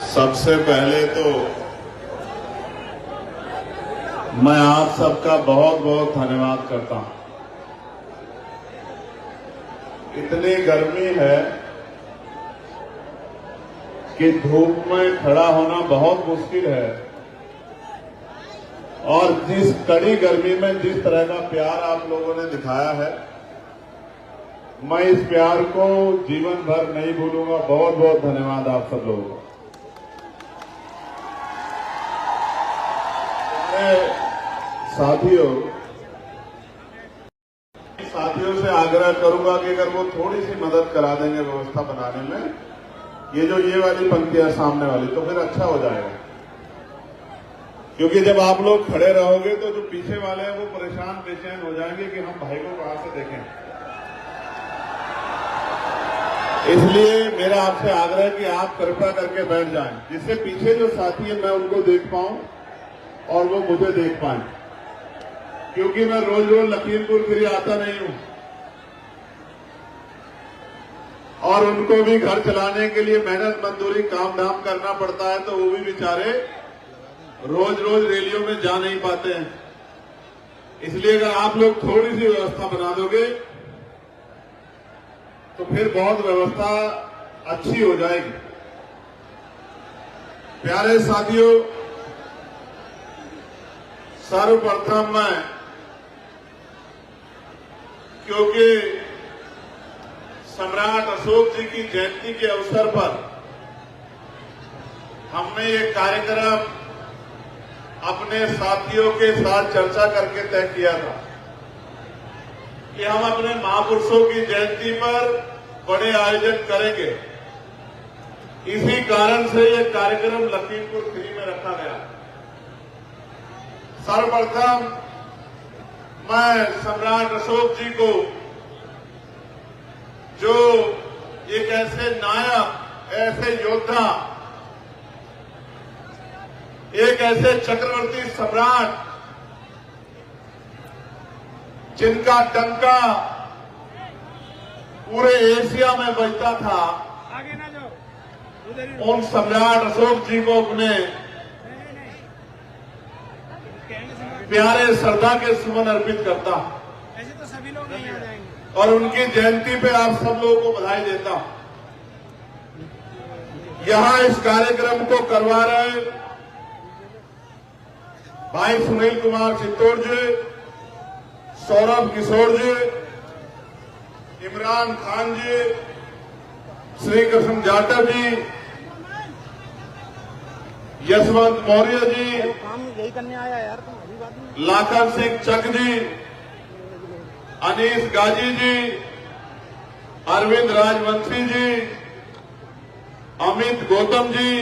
सबसे पहले तो मैं आप सबका बहुत बहुत धन्यवाद करता हूं। इतनी गर्मी है कि धूप में खड़ा होना बहुत मुश्किल है और जिस कड़ी गर्मी में जिस तरह का प्यार आप लोगों ने दिखाया है, मैं इस प्यार को जीवन भर नहीं भूलूंगा। बहुत बहुत धन्यवाद आप सब लोगों का। साथियों से आग्रह करूंगा कि अगर वो थोड़ी सी मदद करा देंगे व्यवस्था बनाने में, ये वाली पंक्तियां सामने वाली, तो फिर अच्छा हो जाएगा। क्योंकि जब आप लोग खड़े रहोगे तो जो पीछे वाले हैं वो परेशान बेचैन हो जाएंगे कि हम भाई को कहां से देखें। इसलिए मेरा आपसे आग्रह है कि आप कृपया करके बैठ जाएं, जिससे पीछे जो साथी है मैं उनको देख पाऊं और वो मुझे देख पाएं। क्योंकि मैं रोज रोज लखीमपुर खीरी आता नहीं हूं और उनको भी घर चलाने के लिए मेहनत मजदूरी काम धाम करना पड़ता है, तो वो भी बेचारे रोज रोज रैलियों में जा नहीं पाते हैं। इसलिए अगर आप लोग थोड़ी सी व्यवस्था बना दोगे तो फिर बहुत व्यवस्था अच्छी हो जाएगी। प्यारे साथियों, सर्वप्रथम मैं, क्योंकि सम्राट अशोक जी की जयंती के अवसर पर हमने ये कार्यक्रम अपने साथियों के साथ चर्चा करके तय किया था कि हम अपने महापुरुषों की जयंती पर बड़े आयोजन करेंगे। इसी कारण से ये कार्यक्रम लखीमपुर खीरी में रखा गया। सर्वप्रथम मैं सम्राट अशोक जी को, जो एक ऐसे नायक, ऐसे योद्धा, एक ऐसे चक्रवर्ती सम्राट जिनका डंका पूरे एशिया में बजता था, उन सम्राट अशोक जी को अपने प्यारे श्रद्धा के सुमन अर्पित करता हूं। ऐसे तो सभी लोग नहीं आ जाएंगे और उनकी जयंती पे आप सब लोगों को बधाई देता हूं। यहां इस कार्यक्रम को करवा रहे भाई सुनील कुमार चित्तौड़ जी, सौरभ किशोर जी, इमरान खान जी, श्री कृष्ण जाटव जी, यशवंत मौर्य जी, यही करने आया यार, लाखन सिंह चक जी, अनीस गाजी जी, अरविंद राजवंशी जी, अमित गौतम जी,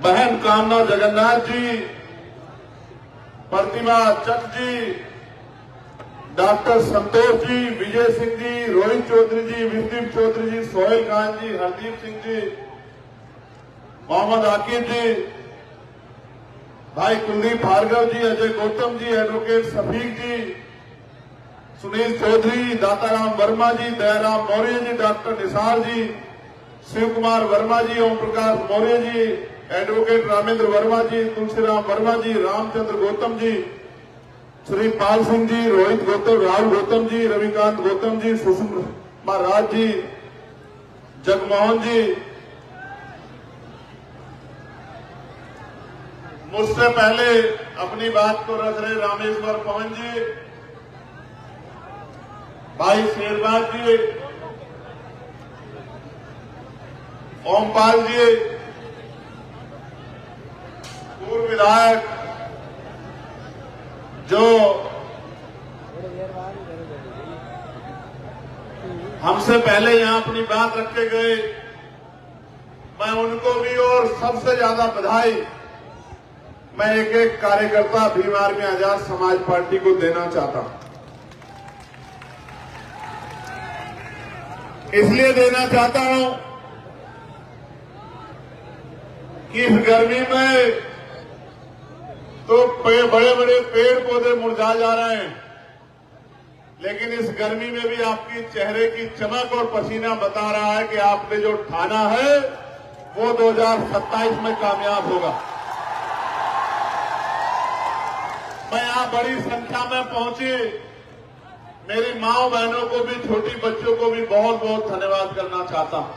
बहन कामना जगन्नाथ जी, प्रतिमा चक जी, डॉक्टर संतोष जी, विजय सिंह जी, रोहित चौधरी जी, विष्णु चौधरी जी, सोहेल खान जी, हरदीप सिंह जी, मोहम्मद आकिब जी, भाई कुलदीप भार्गव जी, अजय गौतम जी, एडवोकेट सफीक जी, सुनील चौधरी, दाताराम वर्मा जी, दयाराम मौर्य जी, डॉक्टर निसार जी, शिव कुमार वर्मा जी, ओम प्रकाश मौर्य जी, एडवोकेट रामेंद्र वर्मा जी, तुलसीराम वर्मा जी, रामचंद्र गौतम जी, श्री पाल सिंह जी, रोहित गौतम, राहुल गौतम जी, रविकांत गौतम जी, सुषमा राज जी, जगमोहन जी, मुझसे पहले अपनी बात को रख रहे रामेश्वर पवन जी, भाई शेरबाज जी, ओमपाल जी, पूर्व विधायक जो हमसे पहले यहां अपनी बात रख के गए, मैं उनको भी और सबसे ज्यादा बधाई मैं एक एक कार्यकर्ता भीम आर्मी आजाद समाज पार्टी को देना चाहता हूं। इसलिए देना चाहता हूं कि इस गर्मी में तो बड़े बड़े पेड़ पौधे मुरझा जा रहे हैं, लेकिन इस गर्मी में भी आपकी चेहरे की चमक और पसीना बता रहा है कि आपने जो ठाना है वो 2027 में कामयाब होगा। मैं यहां बड़ी संख्या में पहुंची मेरी माओ बहनों को भी, छोटी बच्चों को भी बहुत बहुत धन्यवाद करना चाहता हूं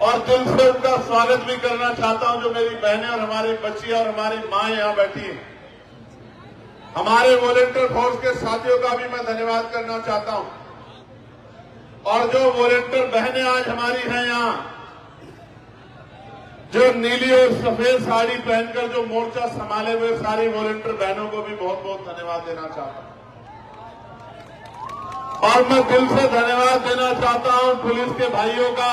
और दिल से उनका स्वागत भी करना चाहता हूं। जो मेरी बहनें और हमारी बच्चियां और हमारी मां यहां बैठी हैं, हमारे वॉलंटियर फोर्स के साथियों का भी मैं धन्यवाद करना चाहता हूं। और जो वॉलंटियर बहनें आज हमारी हैं यहां, जो नीली और सफेद साड़ी पहनकर जो मोर्चा संभाले हुए सारी वॉलंटियर बहनों को भी बहुत बहुत धन्यवाद देना चाहता हूं। और मैं दिल से धन्यवाद देना चाहता हूं पुलिस के भाइयों का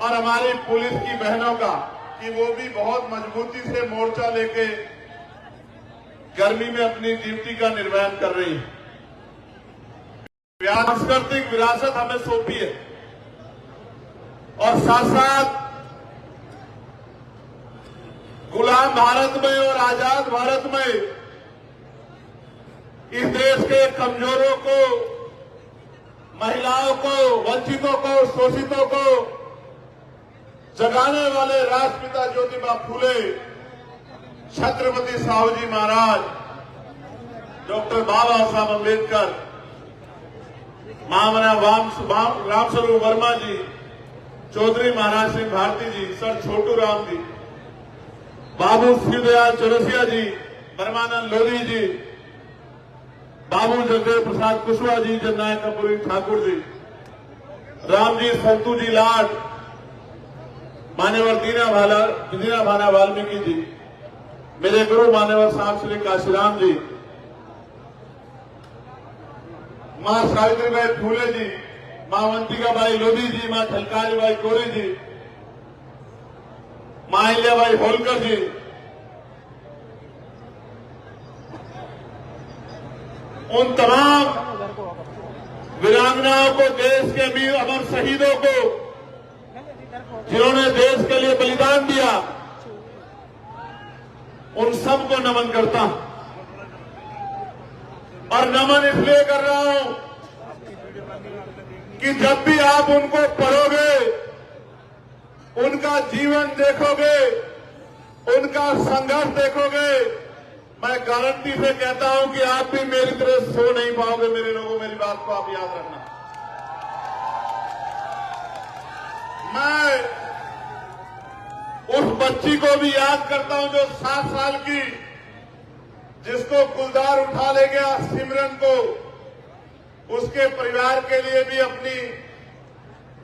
और हमारी पुलिस की बहनों का कि वो भी बहुत मजबूती से मोर्चा लेके गर्मी में अपनी ड्यूटी का निर्वहन कर रही है। सांस्कृतिक विरासत हमें सौंपी है और साथ साथ गुलाम भारत में और आजाद भारत में इस देश के कमजोरों को, महिलाओं को, वंचितों को, शोषितों को जगाने वाले राष्ट्रपिता ज्योतिबा फूले, छत्रपति साहूजी महाराज, डॉक्टर बाबा साहब अम्बेडकर, महामना रामस्वरूप वर्मा जी, चौधरी महाराज सिंह भारती जी, सर छोटू राम जी, बाबू श्रीदयाल चौरसिया जी, परमानंद लोधी जी, बाबू जगदेव प्रसाद कुशवाहा जी, जननायक कपूरी ठाकुर जी, रामजी संतू जी लाड, मान्यवर दीना भाना वाल्मीकि जी, मेरे गुरु मान्यवर साहब श्री काशीराम जी, मां सावित्रीबाई फूले जी, मां अवंतिकाबाई लोधी जी, मां झलकारीबाई कोरी जी, मां अहिल्याबाई होलकर जी, उन तमाम वीरांगनाओं को, देश के वीर अमर शहीदों को जिन्होंने देश के लिए बलिदान दिया, उन सबको नमन करता हूं। और नमन इसलिए कर रहा हूं कि जब भी आप उनको पढ़ोगे, उनका जीवन देखोगे, उनका संघर्ष देखोगे, मैं गारंटी से कहता हूं कि आप भी मेरी तरह सो नहीं पाओगे। मेरे लोगों, मेरी बात को आप याद रखना। मैं उस बच्ची को भी याद करता हूं जो 7 साल की, जिसको गुलदार उठा ले गया सिमरन को, उसके परिवार के लिए भी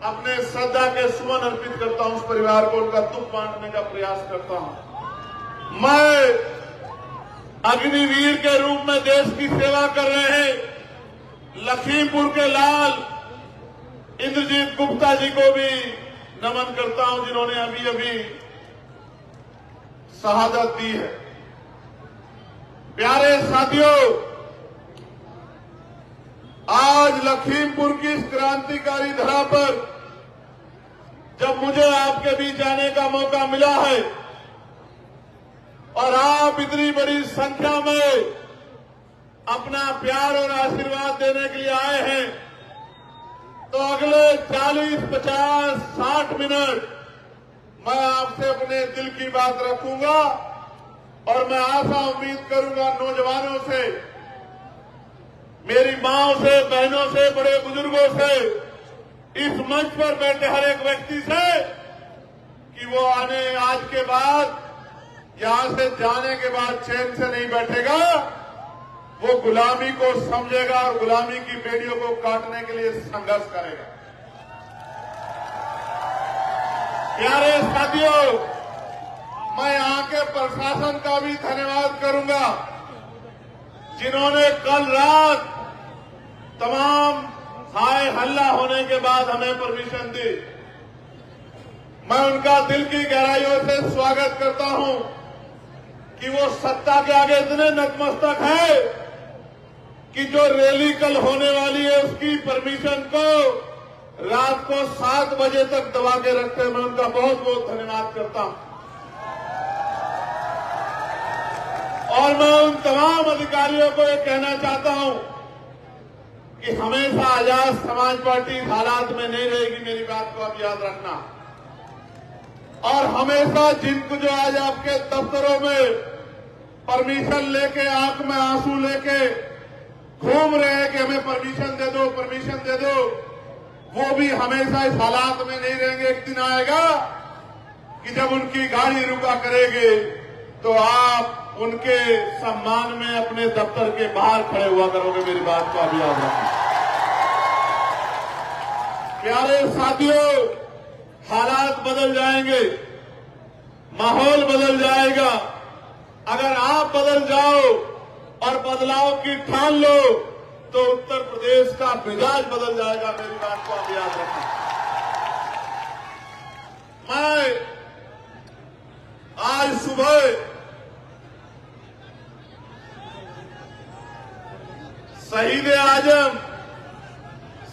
अपने श्रद्धा के सुमन अर्पित करता हूं। उस परिवार को उनका दुख बांटने का प्रयास करता हूं। मैं अग्निवीर के रूप में देश की सेवा कर रहे हैं लखीमपुर के लाल इंद्रजीत गुप्ता जी को भी नमन करता हूं, जिन्होंने अभी अभी शहादत दी है। प्यारे साथियों, आज लखीमपुर की इस क्रांतिकारी धरा पर जब मुझे आपके बीच आने का मौका मिला है और आप इतनी बड़ी संख्या में अपना प्यार और आशीर्वाद देने के लिए आए हैं, तो अगले 40, 50, 60 मिनट मैं आपसे अपने दिल की बात रखूंगा और मैं आशा उम्मीद करूंगा नौजवानों से, मेरी माओं से, बहनों से, बड़े बुजुर्गों से, इस मंच पर बैठे हर एक व्यक्ति से कि वो आज के बाद, यहां से जाने के बाद चैन से नहीं बैठेगा, वो गुलामी को समझेगा और गुलामी की बेड़ियों को काटने के लिए संघर्ष करेगा। प्यारे साथियों, मैं यहां के प्रशासन का भी धन्यवाद करूंगा, जिन्होंने कल रात तमाम हाय हल्ला होने के बाद हमें परमिशन दी। मैं उनका दिल की गहराइयों से स्वागत करता हूं कि वो सत्ता के आगे इतने नतमस्तक है कि जो रैली कल होने वाली है उसकी परमिशन को रात को 7 बजे तक दबा के रखते हैं। मैं उनका बहुत बहुत धन्यवाद करता हूं और मैं उन तमाम अधिकारियों को ये कहना चाहता हूं कि हमेशा आजाद समाज पार्टी हालात में नहीं रहेगी। मेरी बात को आप याद रखना। और हमेशा जिनको जो आज आपके दफ्तरों में परमिशन लेके आंख में आंसू लेके घूम रहे हैं कि हमें परमिशन दे दो, परमिशन दे दो, वो भी हमेशा इस हालात में नहीं रहेंगे। एक दिन आएगा कि जब उनकी गाड़ी रुका करेगी तो आप उनके सम्मान में अपने दफ्तर के बाहर खड़े हुआ करोगे। मेरी बात को अभी याद रखें। प्यारे साथियों, हालात बदल जाएंगे, माहौल बदल जाएगा। अगर आप बदल जाओ और बदलाव की ठान लो तो उत्तर प्रदेश का मिजाज बदल जाएगा। मेरी बात को आप याद रखें। मैं आज सुबह शहीद आजम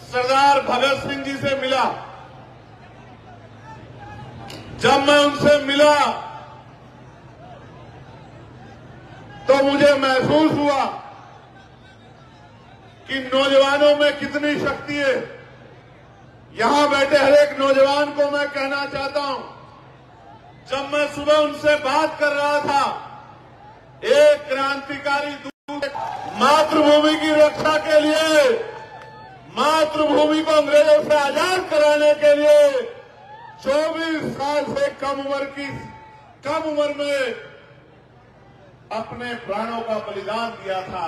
सरदार भगत सिंह जी से मिला। जब मैं उनसे मिला तो मुझे महसूस हुआ कि नौजवानों में कितनी शक्ति है। यहां बैठे हर एक नौजवान को मैं कहना चाहता हूं, जब मैं सुबह उनसे बात कर रहा था, एक क्रांतिकारी दूत मातृभूमि की रक्षा के लिए, मातृभूमि को अंग्रेजों से आजाद कराने के लिए 24 साल से कम उम्र में अपने प्राणों का बलिदान दिया था।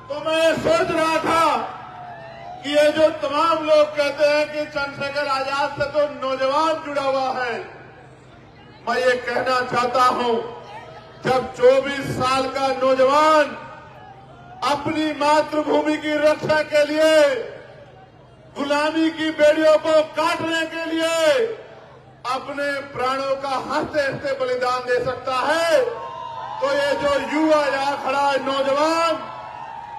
तो मैं सोच रहा था कि ये जो तमाम लोग कहते हैं कि चंद्रशेखर आजाद से तो नौजवान जुड़ा हुआ है, मैं ये कहना चाहता हूं, जब 24 साल का नौजवान अपनी मातृभूमि की रक्षा के लिए, गुलामी की बेड़ियों को काटने के लिए अपने प्राणों का हंसते हंसते बलिदान दे सकता है, तो ये जो युवा यहां खड़ा है नौजवान,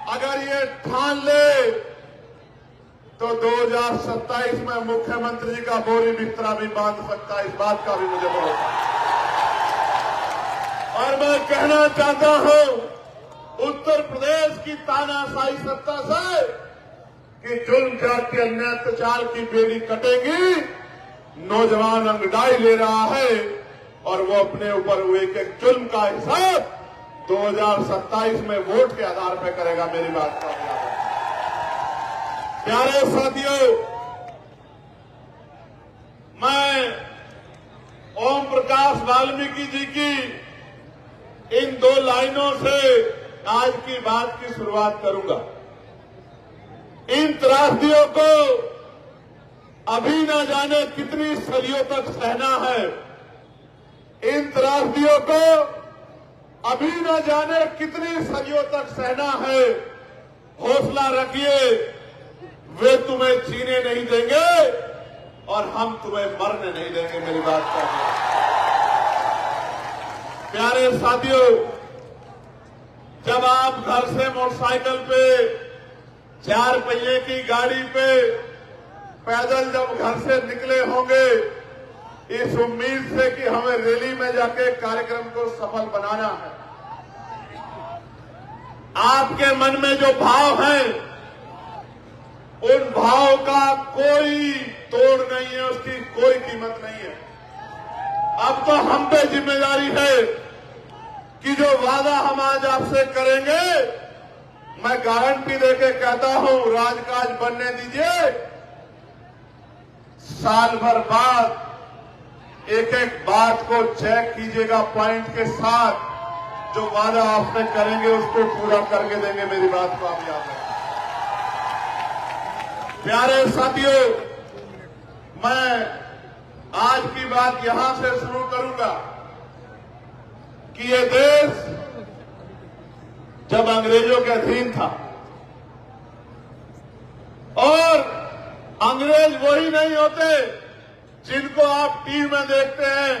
अगर ये ठान ले तो 2027 में मुख्यमंत्री जी का बोरी बिस्तरा भी बांध सकता है। इस बात का भी मुझे भरोसा है। और मैं कहना चाहता हूं उत्तर प्रदेश की तानाशाही सत्ता से कि जुल्म जाति अन्याय अत्याचार की बेड़ी कटेगी। नौजवान अंगड़ाई ले रहा है और वो अपने ऊपर हुए एक एक जुल्म का हिसाब 2027 में वोट के आधार पर करेगा। मेरी बात का प्यारे साथियों, मैं ओम प्रकाश वाल्मीकि जी की इन 2 लाइनों से आज की बात की शुरुआत करूंगा। इन त्रासदियों को अभी न जाने कितनी सदियों तक सहना है। इन त्रासदियों को अभी न जाने कितनी सदियों तक सहना है। हौसला रखिए, वे तुम्हें जीने नहीं देंगे और हम तुम्हें मरने नहीं देंगे। मेरी बात का प्यारे साथियों, जब आप घर से मोटरसाइकिल पे, 4 पहिए की गाड़ी पे, पैदल जब घर से निकले होंगे इस उम्मीद से कि हमें रैली में जाके कार्यक्रम को सफल बनाना है, आपके मन में जो भाव है उन भाव का कोई तोड़ नहीं है, उसकी कोई कीमत नहीं है। अब तो हम पे जिम्मेदारी है कि जो वादा हम आज आपसे करेंगे, मैं गारंटी देके कहता हूं, राजकाज बनने दीजिए। साल भर बाद एक एक बात को चेक कीजिएगा पॉइंट के साथ, जो वादा आपने करेंगे उसको पूरा करके देंगे। मेरी बात को आप याद रखें। प्यारे साथियों, मैं आज की बात यहां से शुरू करूंगा कि ये देश जब अंग्रेजों के अधीन था, और अंग्रेज वही नहीं होते जिनको आप टीवी में देखते हैं।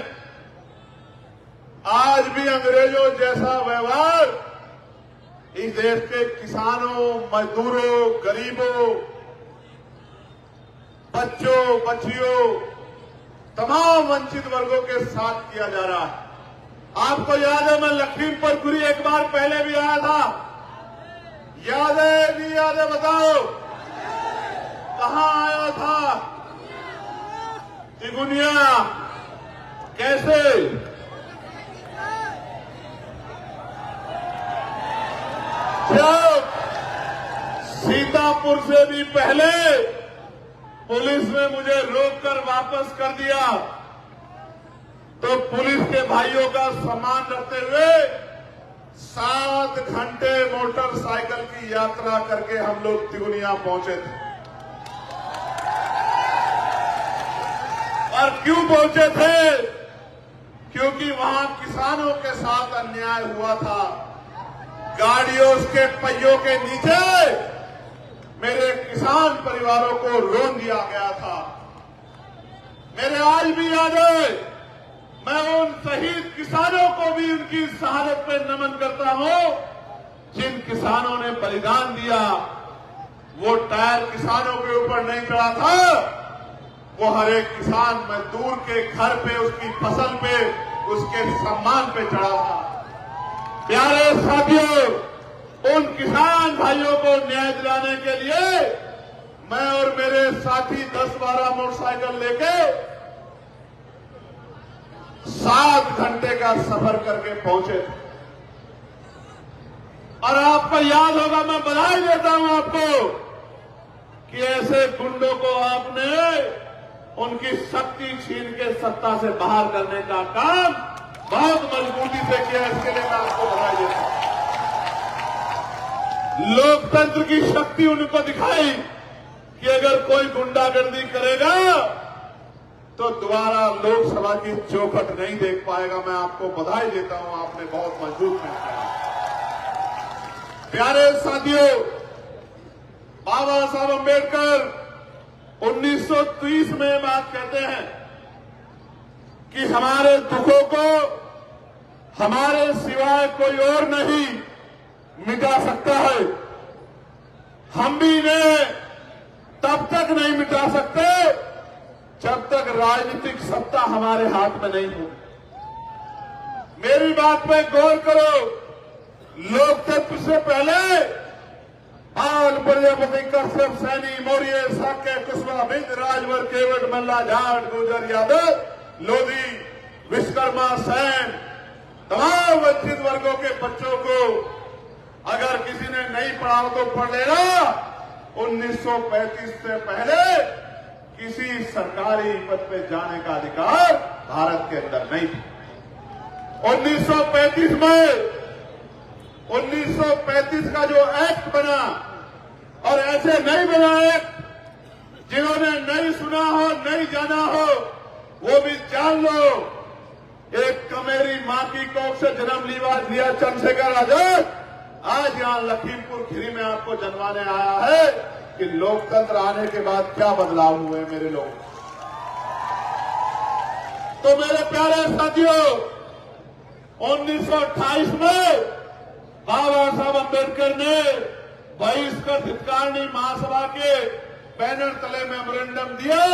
आज भी अंग्रेजों जैसा व्यवहार इस देश के किसानों, मजदूरों, गरीबों, बच्चों, बच्चियों, तमाम वंचित वर्गों के साथ किया जा रहा है। आपको याद है, मैं लखीमपुर एक बार पहले भी आया था। याद है नहीं याद है बताओ, कहां आया था? तिगुनिया, कैसे जब सीतापुर से भी पहले पुलिस ने मुझे रोककर वापस कर दिया, तो पुलिस के भाइयों का सम्मान रखते हुए 7 घंटे मोटरसाइकिल की यात्रा करके हम लोग तिगुनिया पहुंचे थे। और क्यों पहुंचे थे? क्योंकि वहां किसानों के साथ अन्याय हुआ था। गाड़ियों के पहियों के नीचे मेरे किसान परिवारों को रोन दिया गया था। मेरे आज भी याद है, मैं उन शहीद किसानों को भी उनकी शहादत पे नमन करता हूं जिन किसानों ने बलिदान दिया। वो टायर किसानों के ऊपर नहीं चढ़ा था, वो हर एक किसान मजदूर के घर पे, उसकी फसल पे, उसके सम्मान पे चढ़ा था। प्यारे साथियों, उन किसान भाइयों को न्याय दिलाने के लिए मैं और मेरे साथी 10-12 मोटरसाइकिल लेके 7 घंटे का सफर करके पहुंचे थे। और आपको याद होगा, मैं बधाई देता हूं आपको कि ऐसे गुंडों को आपने उनकी शक्ति छीन के सत्ता से बाहर करने का काम बहुत मजबूती से किया। इसके लिए मैं आपको बधाई देता हूं। लोकतंत्र की शक्ति उनको दिखाई कि अगर कोई गुंडागर्दी करेगा तो दोबारा लोकसभा की चौखट नहीं देख पाएगा। मैं आपको बधाई देता हूं, आपने बहुत मजबूत फैसला। प्यारे साथियों, बाबा साहब अम्बेडकर 1930 में बात कहते हैं कि हमारे दुखों को हमारे सिवाय कोई और नहीं मिटा सकता है। हम भी इन्हें तब तक नहीं मिटा सकते जब तक राजनीतिक सत्ता हमारे हाथ में नहीं हो। मेरी बात पे गौर करो। लोकतंत्र से पहले बाल प्रजापति, कश्यप, सैनी, मौर्य, साक्य, कुशवाहा, बिंद, राजभर, केवट, मल्ला, जाट, गुर्जर, यादव, लोधी, विश्वकर्मा, सैन, तमाम वंचित वर्गों के बच्चों को अगर किसी ने नहीं पढ़ा तो पढ़ लेना। 1935 से पहले किसी सरकारी पद पे जाने का अधिकार भारत के अंदर नहीं था। 1935 का जो एक्ट बना, और ऐसे नहीं बना एक्ट जिन्होंने नहीं सुना हो, नहीं जाना हो, वो भी जान लो। एक कमेरी मां की कोख से जन्म लिया चंद्रशेखर आजाद आज यहां लखीमपुर खीरी में आपको जनवाने आया है कि लोकतंत्र आने के बाद क्या बदलाव हुए मेरे लोग। तो मेरे प्यारे साथियों, 1928 में बाबा साहब अम्बेडकर ने बहिष्कृत हितकारिणी महासभा के बैनर तले मेमोरेंडम दिया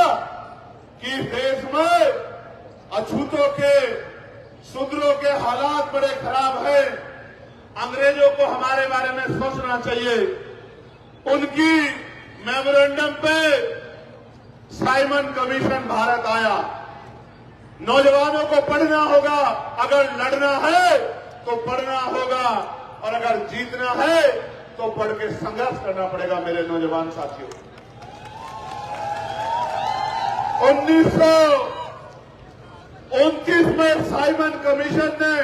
कि देश में अछूतों के, शूद्रों के हालात बड़े खराब हैं, अंग्रेजों को हमारे बारे में सोचना चाहिए। उनकी मेमोरेंडम पे साइमन कमीशन भारत आया। नौजवानों को पढ़ना होगा, अगर lड़ना है तो पढ़ना होगा, और अगर जीतना है तो पढ़ के संघर्ष करना पड़ेगा। मेरे नौजवान साथियों, 1929 में साइमन कमीशन ने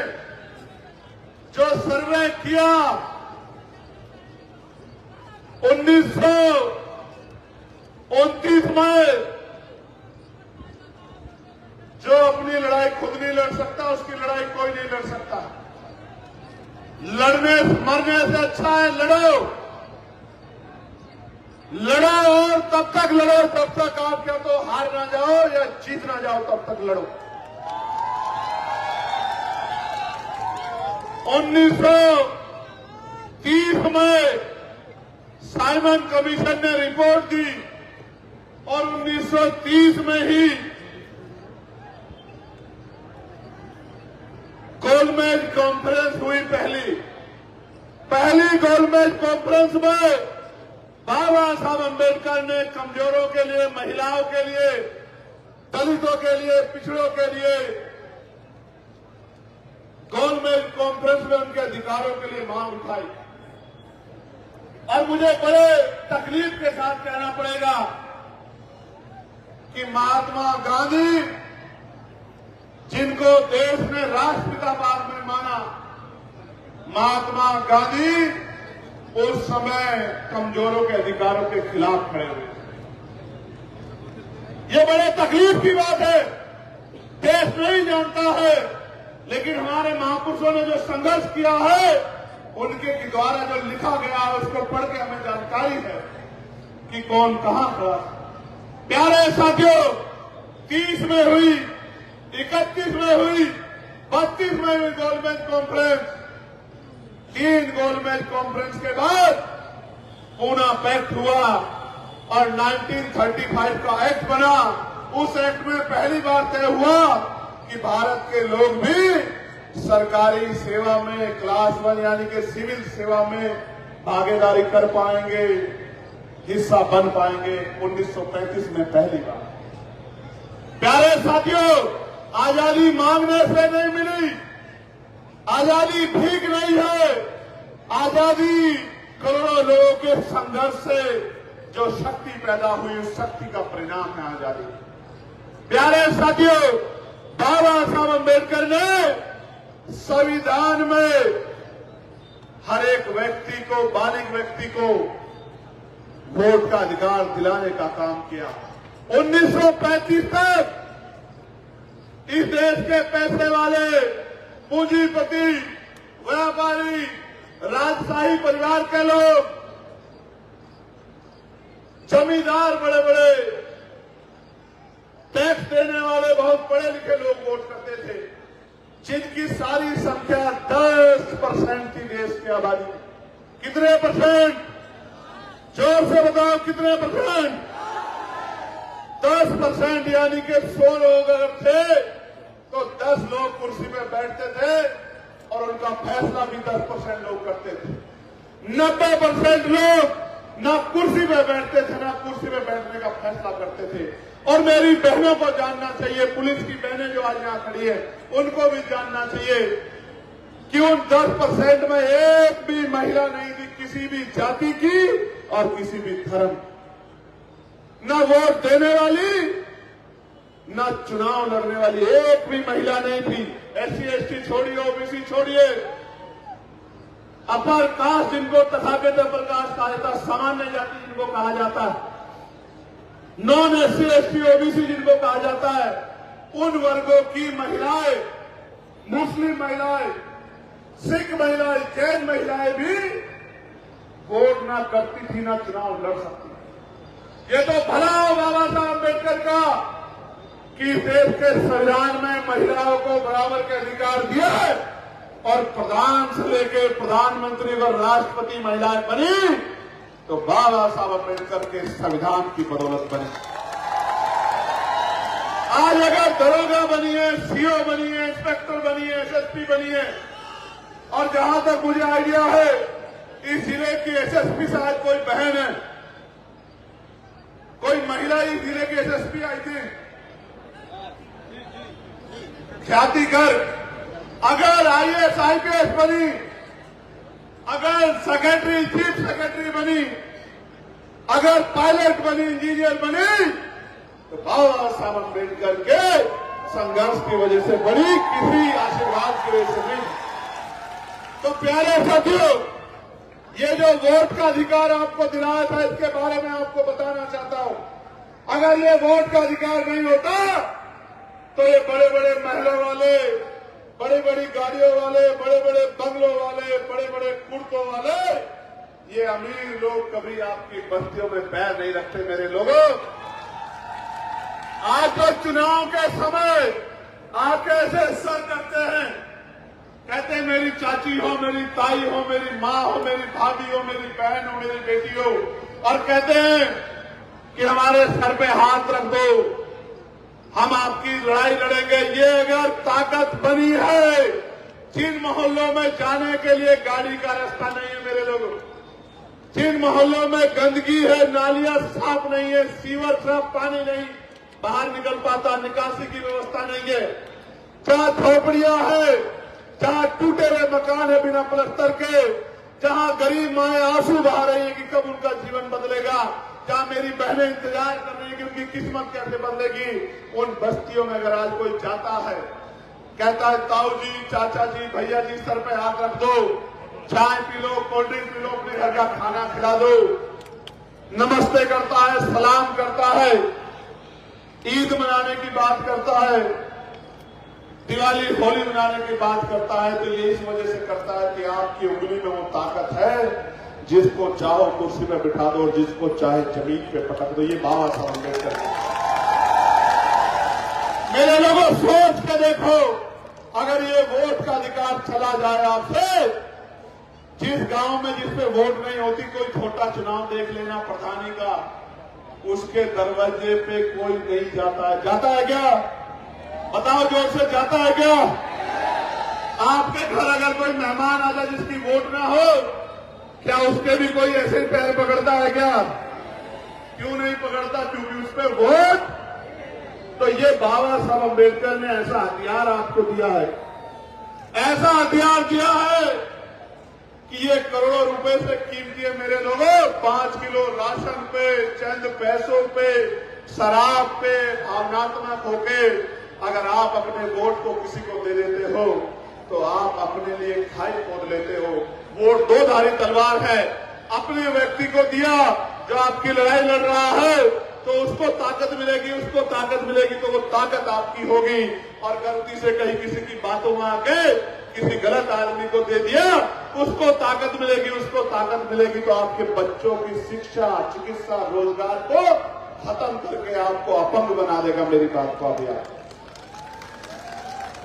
जो सर्वे किया, 1929 में जो अपनी लड़ाई खुद नहीं लड़ सकता, उसकी लड़ाई कोई नहीं लड़ सकता। लड़ने मरने से अच्छा है लड़ो, लड़ो, और तब तक लड़ो तब तक आप क्या तो हार ना जाओ या जीत ना जाओ, तब तक लड़ो। 1930 में साइमन कमीशन ने रिपोर्ट दी, और 1930 में ही गोलमेज कॉन्फ्रेंस हुई। पहली गोलमेज कॉन्फ्रेंस में बाबा साहब अम्बेडकर ने कमजोरों के लिए, महिलाओं के लिए, दलितों के लिए, पिछड़ों के लिए कॉन्फ्रेंस में उनके अधिकारों के लिए मांग उठाई। और मुझे बड़े तकलीफ के साथ कहना पड़ेगा कि महात्मा गांधी, जिनको देश ने राष्ट्रपिता बाद में माना, महात्मा गांधी उस समय कमजोरों के अधिकारों के खिलाफ खड़े हुए। ये बड़े तकलीफ की बात है, देश नहीं जानता है, लेकिन हमारे महापुरुषों ने जो संघर्ष किया है, उनके द्वारा जो लिखा गया है, उसको पढ़ के हमें जानकारी है कि कौन कहां खड़ा। प्यारे साथियों, 30 में हुई, 31 में हुई, 32 में हुई गोलमेज कॉन्फ्रेंस। 3 गोलमेज कॉन्फ्रेंस के बाद पूना पैक्ट हुआ और 1935 का एक्ट बना। उस एक्ट में पहली बार तय हुआ कि भारत के लोग भी सरकारी सेवा में क्लास 1 यानी कि सिविल सेवा में भागीदारी कर पाएंगे, हिस्सा बन पाएंगे। 1935 में पहली बार। प्यारे साथियों, आजादी मांगने से नहीं मिली, आजादी भीख नहीं है, आजादी करोड़ों लोगों के संघर्ष से जो शक्ति पैदा हुई, उस शक्ति का परिणाम है आजादी। प्यारे साथियों, बाबा साहब अम्बेडकर ने संविधान में हर एक व्यक्ति को, बालिग व्यक्ति को वोट का अधिकार दिलाने का काम किया। 1935 तक इस देश के पैसे वाले, पूंजीपति, व्यापारी, राजशाही परिवार के लोग, जमींदार, बड़े बड़े टैक्स देने वाले, बहुत पढ़े लिखे लोग वोट करते थे, जिनकी सारी संख्या 10% थी देश की आबादी। कितने परसेंट? जोर से बताओ, कितने परसेंट? 10%, यानी कि 100 लोग अगर थे तो 10 लोग कुर्सी पे बैठते थे और उनका फैसला भी 10% लोग करते थे। 90% लोग ना कुर्सी पे बैठते थे, ना कुर्सी पे बैठने का फैसला करते थे। और मेरी बहनों को जानना चाहिए, पुलिस की बहनें जो आज यहां खड़ी है, उनको भी जानना चाहिए कि उन 10% में एक भी महिला नहीं थी, किसी भी जाति की और किसी भी धर्म, न वोट देने वाली, न चुनाव लड़ने वाली एक भी महिला नहीं थी। SC/ST छोड़िए, OBC छोड़िए, अपर कास्ट जिनको तथागत अपर कास्ट कहा जाता है, सामान्य जाति जिनको कहा जाता है, नॉन SC/ST OBC जिनको कहा जाता है, उन वर्गों की महिलाएं, मुस्लिम महिलाएं, सिख महिलाएं, जैन महिलाएं भी वोट ना करती थी, ना चुनाव लड़ सकती थी। ये तो भला हो बाबा साहब अम्बेडकर का कि देश के संविधान में महिलाओं को बराबर के अधिकार दिए और प्रधान से लेकर प्रधानमंत्री और राष्ट्रपति महिलाएं बनी, तो बाबा साहब अम्बेडकर के संविधान की बदौलत बनी। आज अगर दरोगा बनी है, CO बनी है, इंस्पेक्टर बनी है, SSP बनी है, और जहां तक मुझे आइडिया है, इस जिले की SSP शायद कोई बहन है, कोई महिला इस जिले की SSP आई थी, ख्याति गर्ग। अगर IAS IPS बनी, अगर सेक्रेटरी, चीफ सेक्रेटरी बनी, अगर पायलट बनी, इंजीनियर बनी, तो बाबा साहब अम्बेडकर के संघर्ष की वजह से बनी, किसी आशीर्वाद की वजह से नहीं। तो प्यारे साथियों, ये जो वोट का अधिकार आपको दिलाया था, इसके बारे में आपको बताना चाहता हूं। अगर ये वोट का अधिकार नहीं होता तो ये बड़े बड़े महलों वाले, बड़ी बड़ी गाड़ियों वाले, बड़े बड़े बंगलों वाले, बड़े बड़े कुर्तों वाले, ये अमीर लोग कभी आपकी बस्तियों में पैर नहीं रखते। मेरे लोगों, आज तो चुनाव के समय आप कैसे सर करते हैं, कहते हैं मेरी चाची हो, मेरी ताई हो, मेरी माँ हो, मेरी भाभी हो, मेरी बहन हो, मेरी बेटी हो, और कहते हैं कि हमारे सर पे हाथ रख दो, हम आपकी लड़ाई लड़ेंगे। ये अगर ताकत बनी है, जिन मोहल्लों में जाने के लिए गाड़ी का रास्ता नहीं है मेरे लोगों, जिन मोहल्लों में गंदगी है, नालियां साफ नहीं है, सीवर साफ पानी नहीं बाहर निकल पाता, निकासी की व्यवस्था नहीं है, जहां झोपड़ियां है, जहां टूटे हुए मकान है बिना प्लस्तर के, जहां गरीब माएं आंसू बहा रही है कि कब उनका जीवन बदलेगा, जहां मेरी बहनें इंतजार कर रही है कि उनकी किस्मत कैसे बदलेगी, उन बस्तियों में अगर आज कोई जाता है, कहता है ताऊ जी, चाचा जी, भैया जी, सर पे हाथ रख दो, चाय P low, cold drink P low, अपने घर का खाना खिला दो, नमस्ते करता है, सलाम करता है, ईद मनाने की बात करता है, दिवाली होली मनाने की बात करता है, तो ये इस वजह से करता है कि आपकी उंगली में वो ताकत है, जिसको चाहो कुर्सी में बिठा दो और जिसको चाहे जमीन पे पटक दो। ये बाबा साहब अम्बेडकर। मेरे लोगों सोच के देखो, अगर ये वोट का अधिकार चला जाए आपसे, जिस गांव में जिसपे वोट नहीं होती, कोई छोटा चुनाव देख लेना प्रधानी का, उसके दरवाजे पे कोई नहीं जाता है। जाता है क्या? बताओ जोर से, जाता है क्या? आपके घर अगर कोई मेहमान आ जाए जिसकी वोट ना हो, क्या उसके भी कोई ऐसे ही पैर पकड़ता है क्या? क्यों नहीं पकड़ता? क्योंकि उस पर वोट। तो ये बाबा साहब अम्बेडकर ने ऐसा हथियार आपको दिया है, ऐसा हथियार दिया है कि ये करोड़ों रुपए से कीमती है मेरे लोगों। 5 किलो राशन पे, चंद पैसों पे, शराब पे भावनात्मक होके अगर आप अपने वोट को किसी को दे देते हो, तो आप अपने लिए खाई खोद लेते हो। वोट दो धारी तलवार है। अपने व्यक्ति को दिया जो आपकी लड़ाई लड़ रहा है, तो उसको ताकत मिलेगी, उसको ताकत मिलेगी, तो वो ताकत आपकी होगी। और गलती से कहीं किसी की बातों में आके किसी गलत आदमी को दे दिया, उसको ताकत मिलेगी, उसको ताकत मिलेगी, तो आपके बच्चों की शिक्षा, चिकित्सा, रोजगार को खत्म करके आपको अपंग बना देगा। मेरी बात को अभी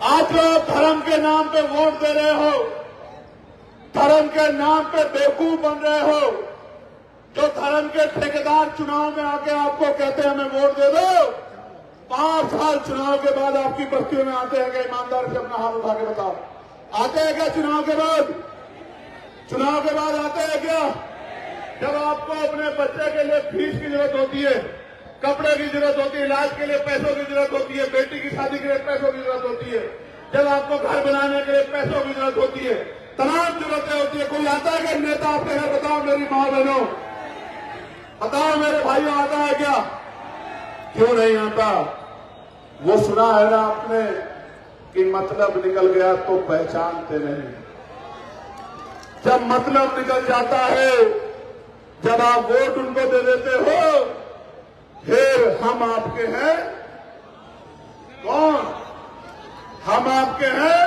आज जो धर्म के नाम पे वोट दे रहे हो, धर्म के नाम पे बेवकूफ बन रहे हो, जो धर्म के ठेकेदार चुनाव में आके आपको कहते हैं हमें वोट दे दो, 5 साल चुनाव के बाद आपकी बस्तियों में आते हैं क्या? ईमानदार से अपना हाथ उठा के बताओ, आते हैं क्या चुनाव के बाद? चुनाव के बाद आते हैं क्या? जब आपको अपने बच्चे के लिए फीस की जरूरत होती है, कपड़े की जरूरत होती है, इलाज के लिए पैसों की जरूरत होती है, बेटी की शादी के लिए पैसों की जरूरत होती है, जब आपको घर बनाने के लिए पैसों की जरूरत होती है, तमाम जरूरतें होती है, कोई आता है क्या नेता आपके घर? बताओ मेरी माँ बहनों, बताओ मेरे भाइयों, आता है क्या? क्यों नहीं आता? वो सुना है ना आपने कि मतलब निकल गया तो पहचानते नहीं। जब मतलब निकल जाता है, जब आप वोट उनको दे देते हो, फिर हम आपके हैं। कौन? हम आपके हैं।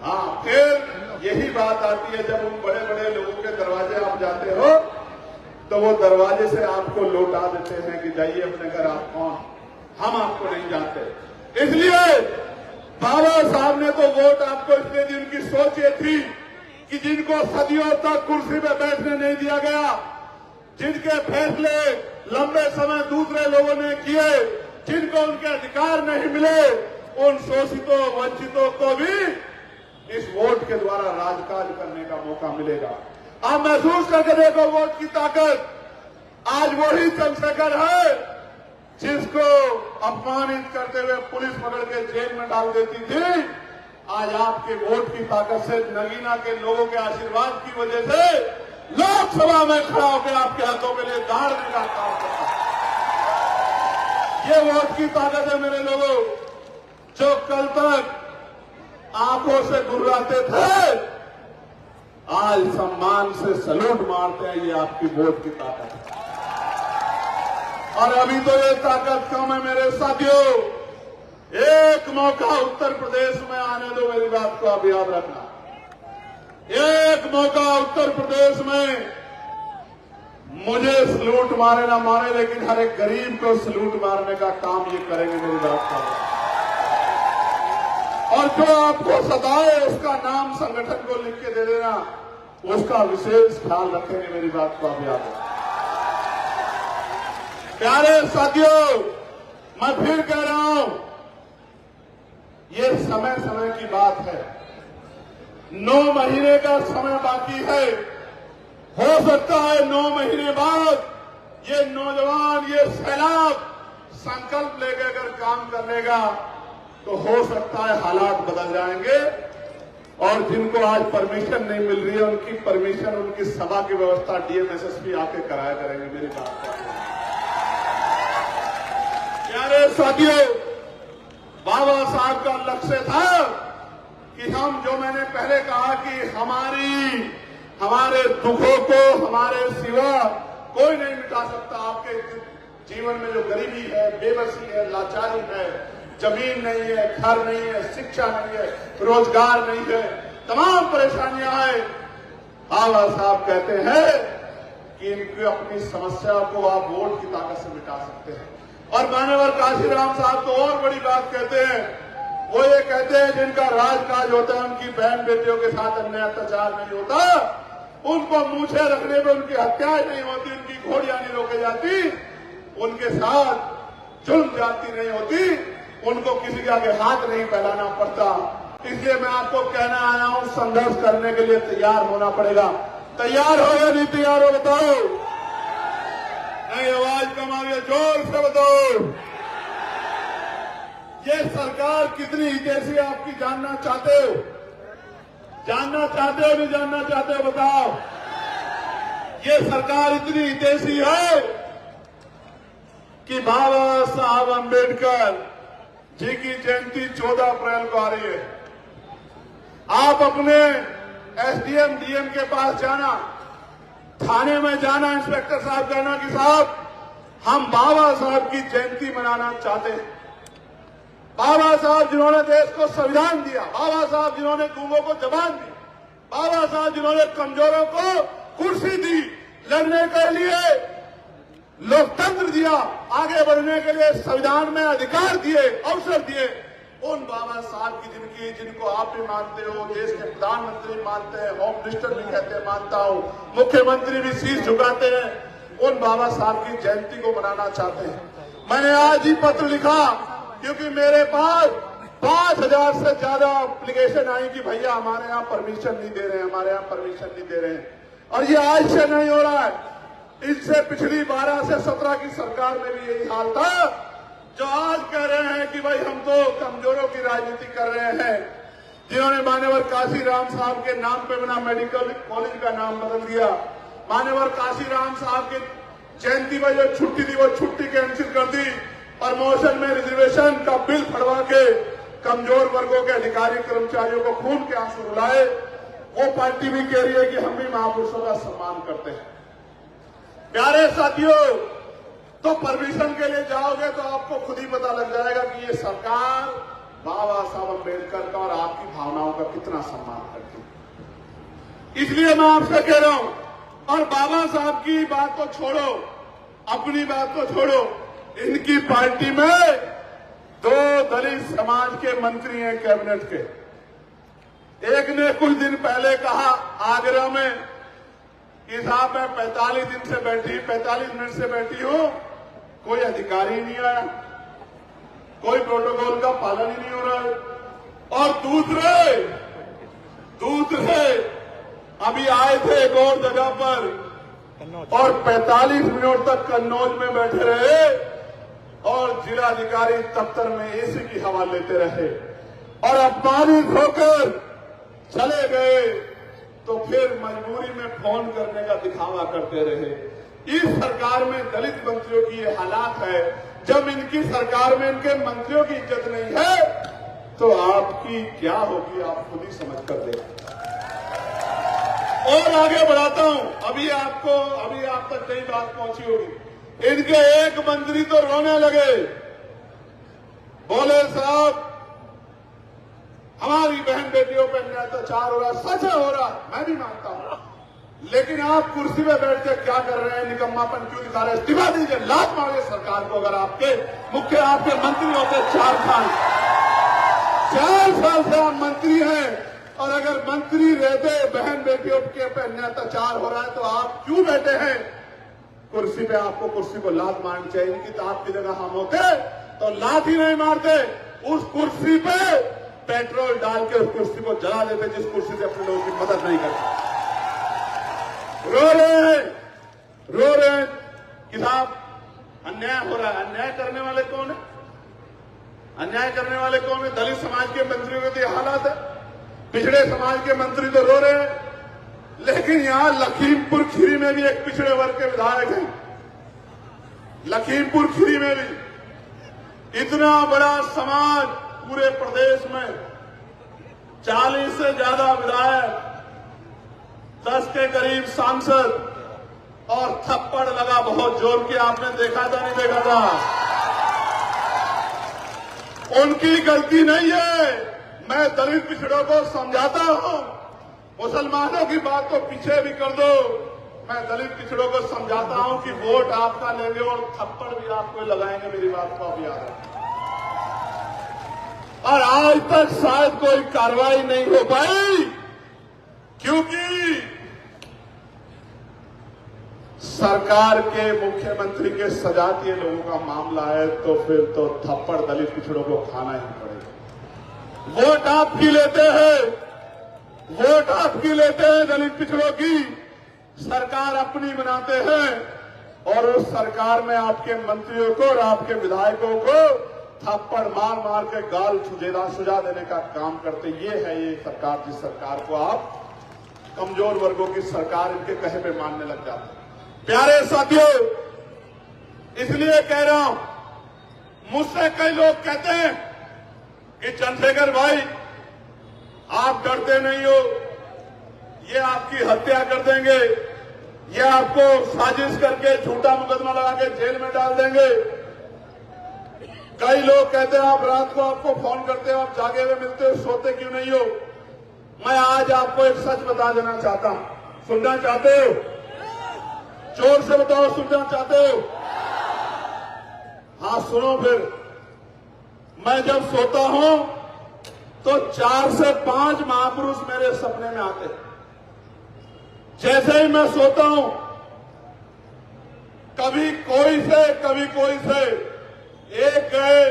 हाँ, फिर यही बात आती है जब उन बड़े बड़े लोगों के दरवाजे आप जाते हो, तो वो दरवाजे से आपको लौटा देते हैं कि जाइए अपने घर, आप कौन? हम आपको नहीं जानते। इसलिए बाबा साहब ने तो वोट आपको इसलिए दी, उनकी सोच ये थी कि जिनको सदियों तक कुर्सी पे बैठने नहीं दिया गया, जिनके फैसले लंबे समय दूसरे लोगों ने किए, जिनको उनके अधिकार नहीं मिले, उन शोषितों, वंचितों को भी इस वोट के द्वारा राजकाज करने का मौका मिलेगा। आप महसूस करके देखो वोट की ताकत। आज वही चंद्रशेखर है जिसको अपमानित करते हुए पुलिस पकड़ के जेल में डाल देती थी, आज आपके वोट की ताकत से, नगीना के लोगों के आशीर्वाद की वजह से लोकसभा में खड़ा होकर आपके हाथों के लिए दहाड़ने का काम करता है। ये वोट की ताकत है मेरे लोगों। जो कल तक आंखों से गुर्राते थे, आज सम्मान से सलूट मारते हैं। ये आपकी वोट की ताकत है। और अभी तो ये ताकत कम है मेरे साथियों। एक मौका उत्तर प्रदेश में आने दो, मेरी बात को आप याद रखना। एक मौका उत्तर प्रदेश में, मुझे सलूट मारे ना मारे, लेकिन हर एक गरीब को सलूट मारने का काम ये करेंगे, मेरी बात का। और जो आपको सताए उसका नाम संगठन को लिख के दे देना, उसका विशेष ख्याल रखेंगे, मेरी बात को आप याद रखें। प्यारे साथियों, मैं फिर कह रहा हूं, ये समय समय की बात है। 9 महीने का समय बाकी है। हो सकता है 9 महीने बाद ये नौजवान, ये सैलाब संकल्प लेकर अगर काम कर लेगा, तो हो सकता है हालात बदल जाएंगे और जिनको आज परमिशन नहीं मिल रही है उनकी परमिशन, उनकी सभा की व्यवस्था डीएम-एसएसपी आके कराया करेंगे। मेरी बात का प्यारे साथियों, बाबा साहब का लक्ष्य था कि हम, जो मैंने पहले कहा कि हमारे दुखों को हमारे सिवा कोई नहीं मिटा सकता। आपके जीवन में जो गरीबी है, बेबसी है, लाचारी है, जमीन नहीं है, घर नहीं है, शिक्षा नहीं है, रोजगार नहीं है, तमाम परेशानियां हैं, बाबा साहब कहते हैं कि इनकी अपनी समस्या को आप वोट की ताकत से मिटा सकते हैं। और मान्यवर काशीराम साहब तो और बड़ी बात कहते हैं, वो ये कहते हैं जिनका राजकाज होता है उनकी बहन बेटियों के साथ अन्याय अत्याचार नहीं होता, उनको मूछे रखने में उनकी हत्याएं नहीं होती, उनकी घोड़ियां नहीं रोकी जाती, उनके साथ जुल्म जाती नहीं होती, उनको किसी के आगे हाथ नहीं फैलाना पड़ता। इसलिए मैं आपको कहना आया हूं, संघर्ष करने के लिए तैयार होना पड़ेगा। तैयार हो या नहीं तैयार हो बताओ? नहीं, आवाज कम आ गई, जोर से बताओ। ये सरकार कितनी हितैषी है आपकी जानना चाहते हो? जानना चाहते हो नहीं जानना चाहते हो बताओ? ये सरकार इतनी हितैषी है कि बाबा साहब अम्बेडकर जी की जयंती 14 अप्रैल को आ रही है। आप अपने एसडीएम डीएम के पास जाना, थाने में जाना, इंस्पेक्टर साहब कहना कि साहब हम बाबा साहब की जयंती मनाना चाहते हैं। बाबा साहब जिन्होंने देश को संविधान दिया, बाबा साहब जिन्होंने गूंगों को जबान दी, बाबा साहब जिन्होंने कमजोरों को कुर्सी दी, लड़ने के लिए लोकतंत्र दिया, आगे बढ़ने के लिए संविधान में अधिकार दिए, अवसर दिए, उन बाबा साहब की जिनको आप भी मानते हो, देश के प्रधानमंत्री मानते हैं, होम मिनिस्टर भी कहते हैं मानता हूं, मुख्यमंत्री भी शीश झुकाते हैं, उन बाबा साहब की जयंती को मनाना चाहते हैं। मैंने आज ही पत्र लिखा क्योंकि मेरे पास 5000 से ज्यादा एप्लीकेशन आई कि भैया हमारे यहाँ परमिशन नहीं दे रहे हैं, हमारे यहाँ परमिशन नहीं दे रहे हैं। और ये आज से नहीं हो रहा है, इससे पिछली 12 से 17 की सरकार में भी यही हाल था। जो आज कह रहे हैं कि भाई हम तो कमजोरों की राजनीति कर रहे हैं, जिन्होंने मान्यवर काशीराम साहब के नाम पे बना मेडिकल कॉलेज का नाम बदल दिया, मान्यवर काशीराम साहब की जयंती में जो छुट्टी थी वो छुट्टी कैंसिल कर दी, प्रमोशन में रिजर्वेशन का बिल फड़वा के कमजोर वर्गों के अधिकारी कर्मचारियों को खून के आंसू रुलाए। वो पार्टी भी कह रही है कि हम भी महापुरुषों का सम्मान करते हैं। प्यारे साथियों, तो परमिशन के लिए जाओगे तो आपको खुद ही पता लग जाएगा कि ये सरकार बाबा साहब अम्बेडकर का और आपकी भावनाओं का कितना सम्मान करती है। इसलिए मैं आपसे कह रहा हूं, और बाबा साहब की बात तो छोड़ो, अपनी बात तो छोड़ो, इनकी पार्टी में 2 दलित समाज के मंत्री हैं कैबिनेट के। एक ने कुछ दिन पहले कहा आगरा में कि साहब मैं 45 मिनट से बैठी हूं, कोई अधिकारी नहीं आया, कोई प्रोटोकॉल का पालन ही नहीं हो रहा है। और दूसरे अभी आए थे एक और जगह पर और 45 मिनट तक कन्नौज में बैठे रहे और जिलाधिकारी दफ्तर में एसी की हवा लेते रहे और अपमानित होकर चले गए। तो फिर मजबूरी में फोन करने का दिखावा करते रहे। इस सरकार में दलित मंत्रियों की ये हालात है। जब इनकी सरकार में इनके मंत्रियों की इज्जत नहीं है तो आपकी क्या होगी, आप खुद ही समझ कर देखें। और आगे बढ़ाता हूं, अभी आप तक नई बात पहुंची होगी। इनके एक मंत्री तो रोने लगे, बोले साहब हमारी बहन बेटियों पर अत्याचार हो रहा है, सच है हो रहा है, मैं भी मानता हूं, लेकिन आप कुर्सी पे बैठ के क्या कर रहे हैं, निकम्मापन क्यों दिखा रहे हैं? इस्तीफा दीजिए, लात मारिए सरकार को। अगर आपके मंत्री होते 4 साल से आप मंत्री हैं और अगर मंत्री रहते बहन बेटियों के पे अत्याचार हो रहा है तो आप क्यों बैठे हैं कुर्सी पे? आपको कुर्सी को लात मारनी चाहिए। इनकी तो आपकी जगह हम होते तो लात ही नहीं मारते, उस कुर्सी पे पेट्रोल डाल के उस कुर्सी को जला देते जिस कुर्सी से अपने लोगों की मदद नहीं करते। रो रहे हैं कि साहब अन्याय हो रहा है। अन्याय करने वाले कौन है? अन्याय करने वाले कौन है? दलित समाज के मंत्रियों के तो ये हालात है। पिछड़े समाज के मंत्री तो रो रहे हैं, लेकिन यहां लखीमपुर खीरी में भी एक पिछड़े वर्ग के विधायक हैं। लखीमपुर खीरी में भी इतना बड़ा समाज, पूरे प्रदेश में 40 से ज्यादा विधायक, 10 के करीब सांसद, और थप्पड़ लगा बहुत जोर की। आपने देखा था नहीं देखा था? उनकी गलती नहीं है। मैं दलित पिछड़ों को समझाता हूं, मुसलमानों की बात तो पीछे भी कर दो। मैं दलित पिछड़ों को समझाता हूं कि वोट आपका लेंगे और थप्पड़ भी आपको लगाएंगे। मेरी बात को आप याद है। और आज तक शायद कोई कार्रवाई नहीं हो पाई, क्योंकि सरकार के मुख्यमंत्री के सजातीय लोगों का मामला है, तो फिर तो थप्पड़ दलित पिछड़ों को खाना ही पड़ेगा। वोट आपकी लेते हैं, वोट आपकी लेते हैं दलित पिछड़ों की, सरकार अपनी बनाते हैं, और उस सरकार में आपके मंत्रियों को और आपके विधायकों को थप्पड़ मार मार के गाल सुझा देने का काम करते। ये है ये सरकार, जिस सरकार को आप कमजोर वर्गों की सरकार इनके कहे पे मानने लग जाते हैं। प्यारे साथियों, इसलिए कह रहा हूं, मुझसे कई लोग कहते हैं कि चंद्रशेखर भाई आप डरते नहीं हो, ये आपकी हत्या कर देंगे, ये आपको साजिश करके झूठा मुकदमा लगा के जेल में डाल देंगे। कई लोग कहते हैं आप रात को आपको फोन करते हो, आप जागे हुए मिलते हो, सोते क्यों नहीं हो? मैं आज आपको एक सच बता देना चाहता हूं। सुनना चाहते हो? जोर से बताओ, सुनना चाहते हो? हाँ सुनो फिर। मैं जब सोता हूं तो 4 से 5 महापुरुष मेरे सपने में आते हैं। जैसे ही मैं सोता हूं, कभी कोई से कभी कोई से, एक गए,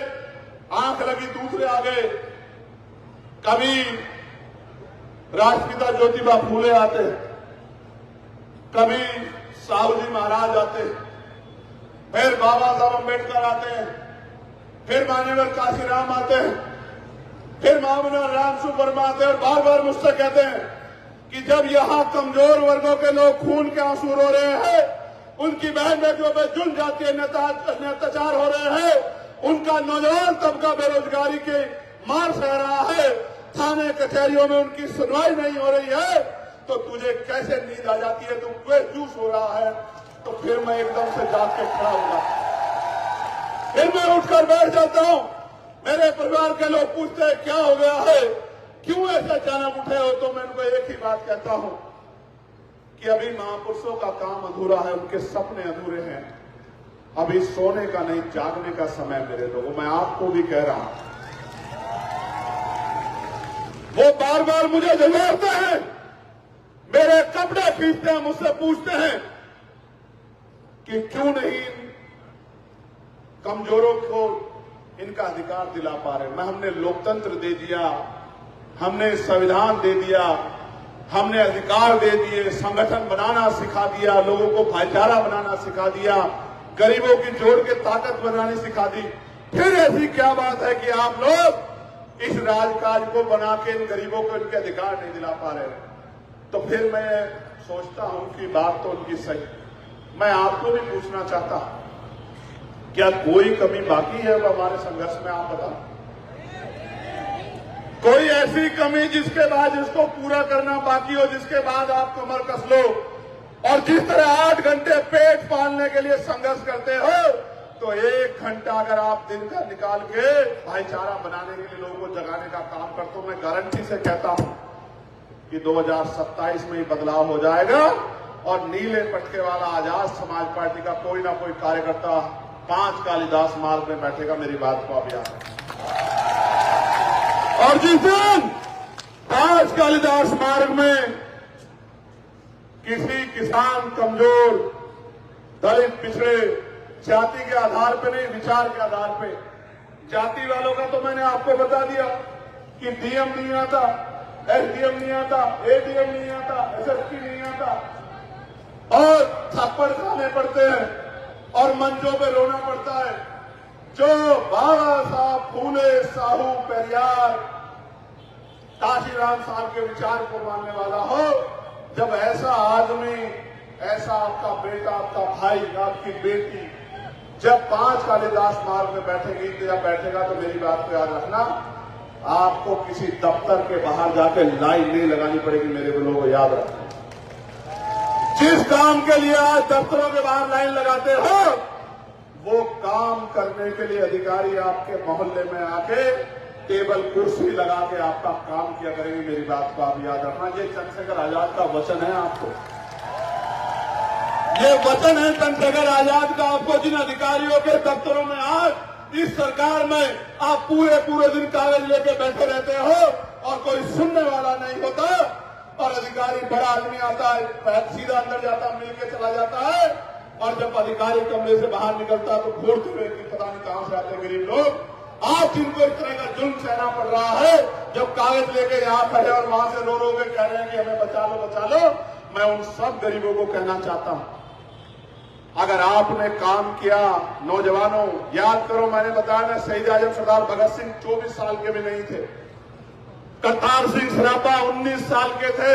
आंख लगी दूसरे आ गए। कभी राष्ट्रपिता ज्योतिबा फूले आते हैं, कभी साहू जी महाराज आते हैं, फिर बाबा साहब अम्बेडकर आते हैं, फिर मान्यवर काशीराम आते हैं, फिर माननीय रामसु वर्मा आते हैं, और बार बार मुझसे कहते हैं कि जब यहां कमजोर वर्गों के लोग खून के आंसू रो रहे हैं, उनकी बहन बेटियों पर जुल्म जातीय अत्याचार हो रहे हैं, उनका नौजवान तबका बेरोजगारी के मार सह रहा है, थाने कचहरियों में उनकी सुनवाई नहीं हो रही है, तो तुझे कैसे नींद आ जाती है? तू बेहोश हो रहा है। तो फिर मैं एकदम से जाग के खड़ा हो जाता हूं, फिर मैं उठकर बैठ जाता हूं। मेरे परिवार के लोग पूछते हैं क्या हो गया है, क्यों ऐसे अचानक उठे हो? तो मैं उनको एक ही बात कहता हूं कि अभी महापुरुषों का काम अधूरा है, उनके सपने अधूरे हैं। अभी सोने का नहीं, जागने का समय मेरे लोगों। मैं आपको भी कह रहा हूं। वो बार बार मुझे झुलाते हैं, मेरे कपड़े खींचते हैं, मुझसे पूछते हैं कि क्यों नहीं कमजोरों को इनका अधिकार दिला पा रहे। मैं हमने लोकतंत्र दे दिया, हमने संविधान दे दिया, हमने अधिकार दे दिए, संगठन बनाना सिखा दिया, लोगों को भाईचारा बनाना सिखा दिया, गरीबों की जोड़ के ताकत बनानी सिखा दी। फिर ऐसी क्या बात है कि आप लोग इस राजकाज को बना के इन गरीबों को इनके अधिकार नहीं दिला पा रहे? तो फिर मैं सोचता हूं कि बात तो उनकी सही। मैं आपको भी पूछना चाहता हूं, क्या कोई कमी बाकी है हमारे संघर्ष में? आप बताओ, कोई ऐसी कमी जिसके बाद जिसको पूरा करना बाकी हो, जिसके बाद आप कमर कस लो, और जिस तरह 8 घंटे पेट पालने के लिए संघर्ष करते हो, तो 1 घंटा अगर आप दिन का निकाल के भाईचारा बनाने के लिए लोगों को जगाने का काम करते हो, मैं गारंटी से कहता हूं कि 2027 में ही बदलाव हो जाएगा, और नीले पटके वाला आजाद समाज पार्टी का कोई ना कोई कार्यकर्ता 5 कालिदास मार्ग में बैठेगा। मेरी बात को आप याद रखें। और जिस दिन 5 कालिदास मार्ग में किसी किसान, कमजोर, दलित, पिछड़े, जाति के आधार पे नहीं, विचार के आधार पे, जाति वालों का तो मैंने आपको बता दिया कि डीएम नहीं आता, एसडीएम नहीं आता, एडीएम नहीं आता, एसएसपी नहीं आता, और थप्पड़ खाने पड़ते हैं और मंचों पे रोना पड़ता है। जो बाबा साहब फूले साहू पेरियार काशीराम साहब के विचार को मानने वाला हो, जब ऐसा आदमी, ऐसा आपका बेटा, आपका भाई, आपकी बेटी जब 5 कालिदास मार्ग में बैठेगी या बैठेगा, तो मेरी बात को याद रखना, आपको किसी दफ्तर के बाहर जाके लाइन नहीं लगानी पड़ेगी। मेरे लोगों को याद रखना, जिस काम के लिए आज दफ्तरों के बाहर लाइन लगाते हो, वो काम करने के लिए अधिकारी आपके मोहल्ले में आके टेबल कुर्सी लगा के आपका काम किया करेंगे। मेरी बात को आप याद रखना। ये चंद्रशेखर आजाद का वचन है आपको, ये वचन है चंद्रशेखर आजाद का आपको, जिन अधिकारियों के दफ्तरों में आज इस सरकार में आप पूरे दिन कागज लेके बैठे रहते हो और कोई सुनने वाला नहीं होता, और अधिकारी बड़ा आदमी आता है, सीधा अंदर जाता, मिलके चला जाता है, और जब अधिकारी कमरे से बाहर निकलता है तो घूरते हुए कि पता नहीं कहां से आते गरीब लोग। आज जिनको इस तरह का जुल्म सहना पड़ रहा है, जब कागज लेके यहां खड़े और वहां से रो के कह रहे हैं कि हमें बचा लो, मैं उन सब गरीबों को कहना चाहता हूं, अगर आपने काम किया, नौजवानों याद करो, मैंने बताया ना, शहीद आजम सरदार भगत सिंह 24 साल के भी नहीं थे, करतार सिंह सरापा 19 साल के थे।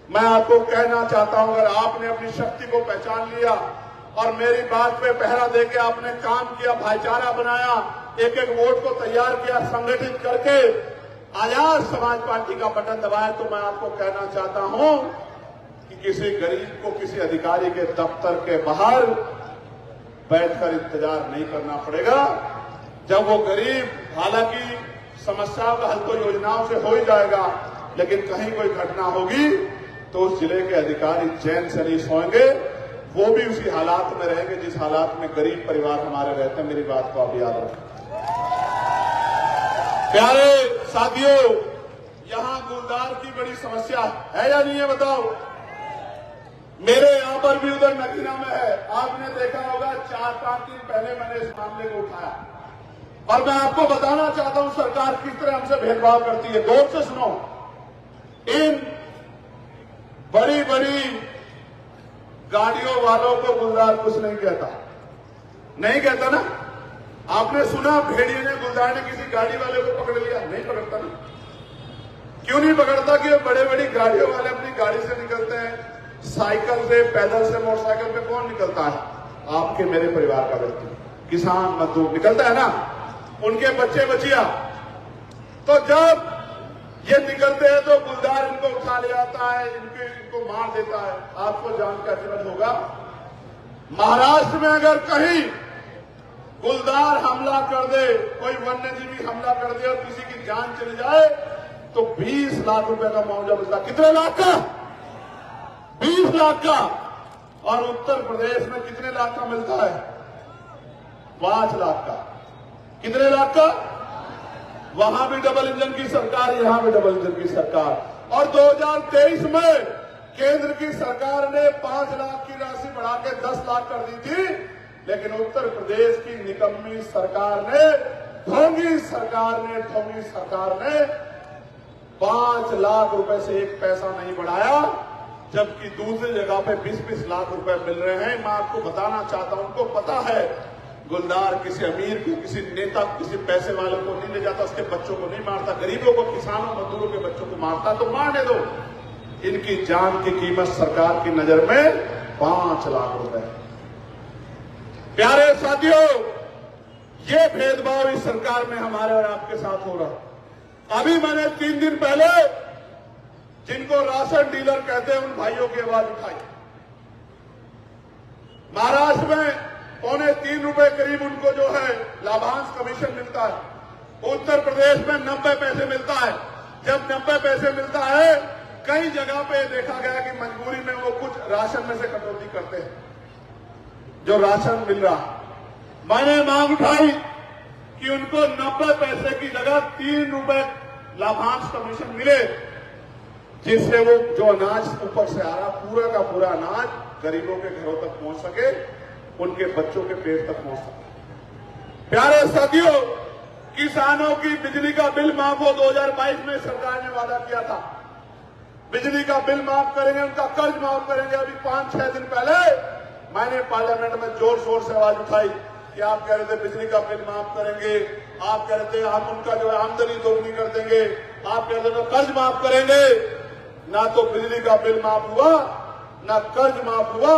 मैं आपको कहना चाहता हूं, अगर आपने अपनी शक्ति को पहचान लिया और मेरी बात पे पहरा देके आपने काम किया, भाईचारा बनाया, एक एक वोट को तैयार किया, संगठित करके आजाद समाज पार्टी का बटन दबाया, तो मैं आपको कहना चाहता हूं कि किसी गरीब को किसी अधिकारी के दफ्तर के बाहर बैठकर इंतजार नहीं करना पड़ेगा। जब वो गरीब, हालांकि समस्याओं का हल तो योजनाओं से हो ही जाएगा, लेकिन कहीं कोई घटना होगी तो उस जिले के अधिकारी चैन से नहीं सोएंगे, वो भी उसी हालात में रहेंगे जिस हालात में गरीब परिवार हमारे रहते हैं। मेरी बात को आप याद रखें। प्यारे साथियों, यहां गुलदार की बड़ी समस्या है या नहीं है बताओ? मेरे यहां पर भी उधर नगीना में है। आपने देखा होगा 4-5 दिन पहले मैंने इस मामले को उठाया और मैं आपको बताना चाहता हूं सरकार किस तरह हमसे भेदभाव करती है। गौर से सुनो, इन बड़ी बड़ी गाड़ियों वालों को गुलदार कुछ नहीं कहता, नहीं कहता ना। आपने सुना भेड़िए ने, गुलदार ने किसी गाड़ी वाले को पकड़ लिया? नहीं पकड़ता ना। क्यों नहीं पकड़ता? कि बड़े बड़ी गाड़ियों वाले अपनी गाड़ी से निकलते हैं, साइकिल से, पैदल से, मोटरसाइकिल पे कौन निकलता है? आपके मेरे परिवार का व्यक्ति, किसान मजदूर निकलता है ना, उनके बच्चे बचिया। तो जब ये निकलते हैं तो गुलदार इनको उठा ले जाता है, इनको मार देता है। आपको जानकर अचरज होगा, महाराष्ट्र में अगर कहीं गुलदार हमला कर दे, कोई वन्यजीवी हमला कर दे और किसी की जान चली जाए, तो 20 लाख रुपए का मुआवजा मिलता है। कितने लाख का? 20 लाख का। और उत्तर प्रदेश में कितने लाख का मिलता है? 5 लाख का। कितने लाख का? वहां भी डबल इंजन की सरकार, यहां भी डबल इंजन की सरकार। और 2023 में केंद्र की सरकार ने 5 लाख की राशि बढ़ा के 10 लाख कर दी थी, लेकिन उत्तर प्रदेश की निकम्मी सरकार ने, ढोंगी सरकार ने 5 लाख रुपए से एक पैसा नहीं बढ़ाया, जबकि दूसरी जगह पे 20-20 लाख रुपए मिल रहे हैं। मैं आपको बताना चाहता हूं, उनको पता है गुलदार किसी अमीर को, किसी नेता, किसी पैसे वाले को नहीं ले जाता, उसके बच्चों को नहीं मारता, गरीबों को, किसानों, मजदूरों के बच्चों को मारता, तो मारने दो। इनकी जान की कीमत सरकार की नजर में 5 लाख रुपए। प्यारे साथियों, ये भेदभाव इस सरकार में हमारे और आपके साथ हो रहा। अभी मैंने 3 दिन पहले जिनको राशन डीलर कहते हैं उन भाइयों की आवाज उठाई। महाराष्ट्र में 3.25 रुपए करीब उनको जो है लाभांश कमीशन मिलता है। उत्तर प्रदेश में 90 पैसे मिलता है। जब 90 पैसे मिलता है, कई जगह पे देखा गया कि मजबूरी में वो कुछ राशन में से कटौती करते हैं, जो राशन मिल रहा। मैंने मांग उठाई कि उनको 90 पैसे की जगह 3 रुपए लाभांश कमीशन मिले, जिससे वो जो अनाज ऊपर से आ रहा, पूरा का पूरा अनाज गरीबों के घरों तक पहुंच सके, उनके बच्चों के पेट तक पहुंच सके। प्यारे साथियों, किसानों की बिजली का बिल माफ हो, 2022 में सरकार ने वादा किया था बिजली का बिल माफ करेंगे, उनका कर्ज माफ करेंगे। अभी 5-6 दिन पहले मैंने पार्लियामेंट में जोर शोर से आवाज उठाई कि आप कह रहे थे बिजली का बिल माफ करेंगे, आप कह रहे थे हम उनका जो है आमदनी दोगुनी कर देंगे, आप कह रहे थे कर्ज माफ करेंगे। ना तो बिजली का बिल माफ हुआ, ना कर्ज माफ हुआ,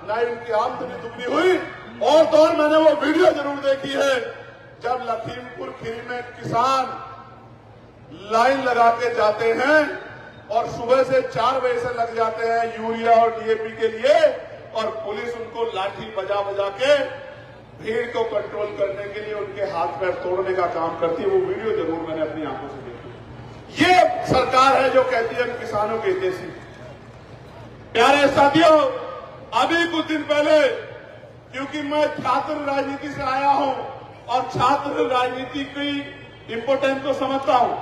ना इनकी आमदनी दुगनी हुई। और तो और मैंने वो वीडियो जरूर देखी है जब लखीमपुर खीरी में किसान लाइन लगा के जाते हैं और सुबह से 4 बजे से लग जाते हैं यूरिया और डीएपी के लिए, और पुलिस उनको लाठी बजा बजा के भीड़ को कंट्रोल करने के लिए उनके हाथ पैर तोड़ने का काम करती है। वो वीडियो जरूर मैंने अपनी आंखों से देखी। ये सरकार है जो कहती है किसानों के हितैषी। प्यारे साथियों, अभी कुछ दिन पहले, क्योंकि मैं छात्र राजनीति से आया हूं और छात्र राजनीति की इंपोर्टेंस को समझता हूं,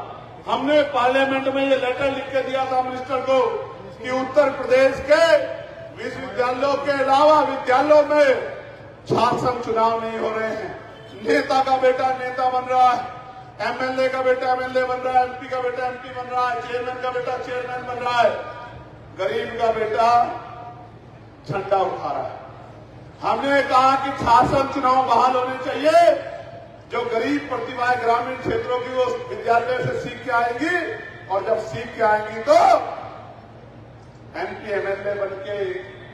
हमने पार्लियामेंट में ये लेटर लिख के दिया था मिनिस्टर को कि उत्तर प्रदेश के विश्वविद्यालयों के अलावा विद्यालयों में छात्र संघ चुनाव नहीं हो रहे हैं। नेता का बेटा नेता बन रहा है, एमएलए का बेटा एमएलए बन रहा है, एमपी का बेटा एमपी बन रहा है, चेयरमैन का बेटा चेयरमैन बन रहा है, गरीब का बेटा झंडा उठा रहा है। हमने कहा कि छात्र संघ चुनाव बहाल होने चाहिए। जो गरीब प्रतिभाएं ग्रामीण क्षेत्रों की वो विद्यालय से सीख के आएंगी, और जब सीख के आएंगी तो एमपी एमएलए बन के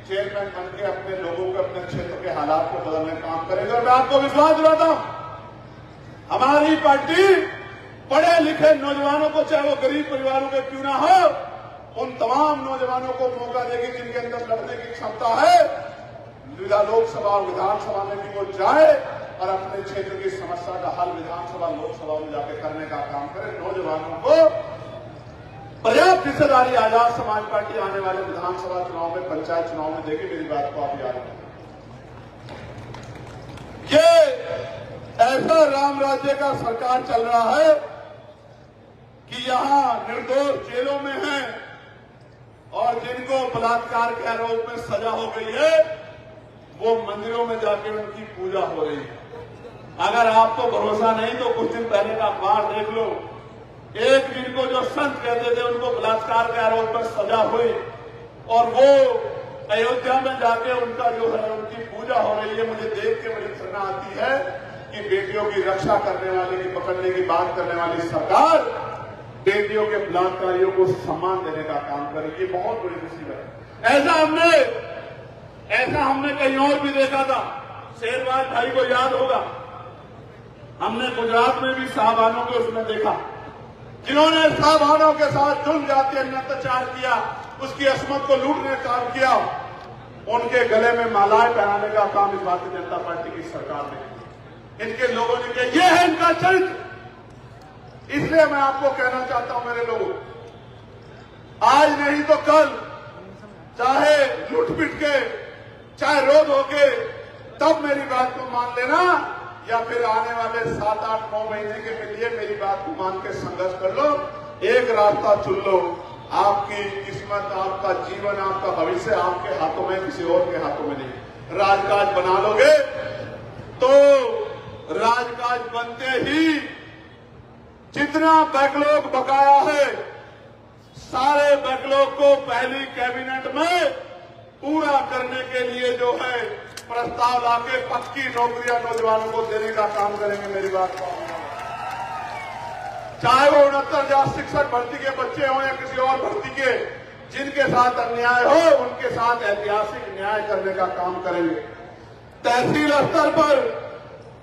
चेयरमैन बन के अपने लोगों को अपने क्षेत्र के हालात को बदलने का काम करेगा। और मैं आपको विश्वास दिलाता हूं, हमारी पार्टी पढ़े लिखे नौजवानों को, चाहे वो गरीब परिवारों के क्यों ना हो, उन तमाम नौजवानों को मौका देगी जिनके अंदर लड़ने की क्षमता है। लोकसभा और विधानसभा में भी वो जाए और अपने क्षेत्र की समस्या का हल विधानसभा लोकसभा में जाकर करने का काम करे। नौजवानों को पर्याप्त हिस्सेदारी आजाद समाज पार्टी आने वाले विधानसभा चुनाव में, पंचायत चुनाव में देगी। मेरी बात को आप याद रखें। ये ऐसा राम राज्य का सरकार चल रहा है कि यहां निर्दोष जेलों में हैं और जिनको बलात्कार के आरोप में सजा हो गई है वो मंदिरों में जाकर उनकी पूजा हो रही है। अगर आपको भरोसा नहीं तो कुछ दिन पहले का अखबार देख लो। एक जिनको जो संत कहते थे उनको बलात्कार के आरोप पर सजा हुई और वो अयोध्या में जाके उनका जो है उनकी पूजा हो रही है। मुझे देख के बड़ी घृणा आती है कि बेटियों की रक्षा करने वाले की, पकड़ने की बात करने वाली सरकार बेटियों के बलात्कारियों को सम्मान देने का काम करेगी। बहुत बड़ी मुसीबत है। ऐसा हमने कहीं और भी देखा था। शेरवाज भाई को याद होगा, हमने गुजरात में भी साहबानों को उसमें देखा जिन्होंने साहबानों के साथ जुल्म जाति अत्याचार किया, उसकी अस्मत को लूटने का काम किया। उनके गले में मालाएं पहनाने का काम इस भारतीय जनता पार्टी की सरकार ने किया। इनके लोगों ने किया। ये है इनका चरित्र। इसलिए मैं आपको कहना चाहता हूं मेरे लोगों, आज नहीं तो कल, चाहे लुट पिट के, चाहे रोज होके, तब मेरी बात को मान लेना, या फिर आने वाले 7, 8, 9 महीने के लिए मेरी बात को मान के संघर्ष कर लो। एक रास्ता चुन लो। आपकी किस्मत, आपका जीवन, आपका भविष्य आपके हाथों में, किसी और के हाथों में नहीं। राजकाज बना लोगे तो राजकाज बनते ही जितना बैकलॉग बकाया है, सारे बैकलॉग को पहली कैबिनेट में पूरा करने के लिए जो है प्रस्ताव लाके पक्की नौकरियां नौजवानों को देने का काम करेंगे। मेरी बात को, चाहे वो 69,000 शिक्षक भर्ती के बच्चे हों या किसी और भर्ती के, जिनके साथ अन्याय हो उनके साथ ऐतिहासिक न्याय करने का काम करेंगे। तहसील स्तर पर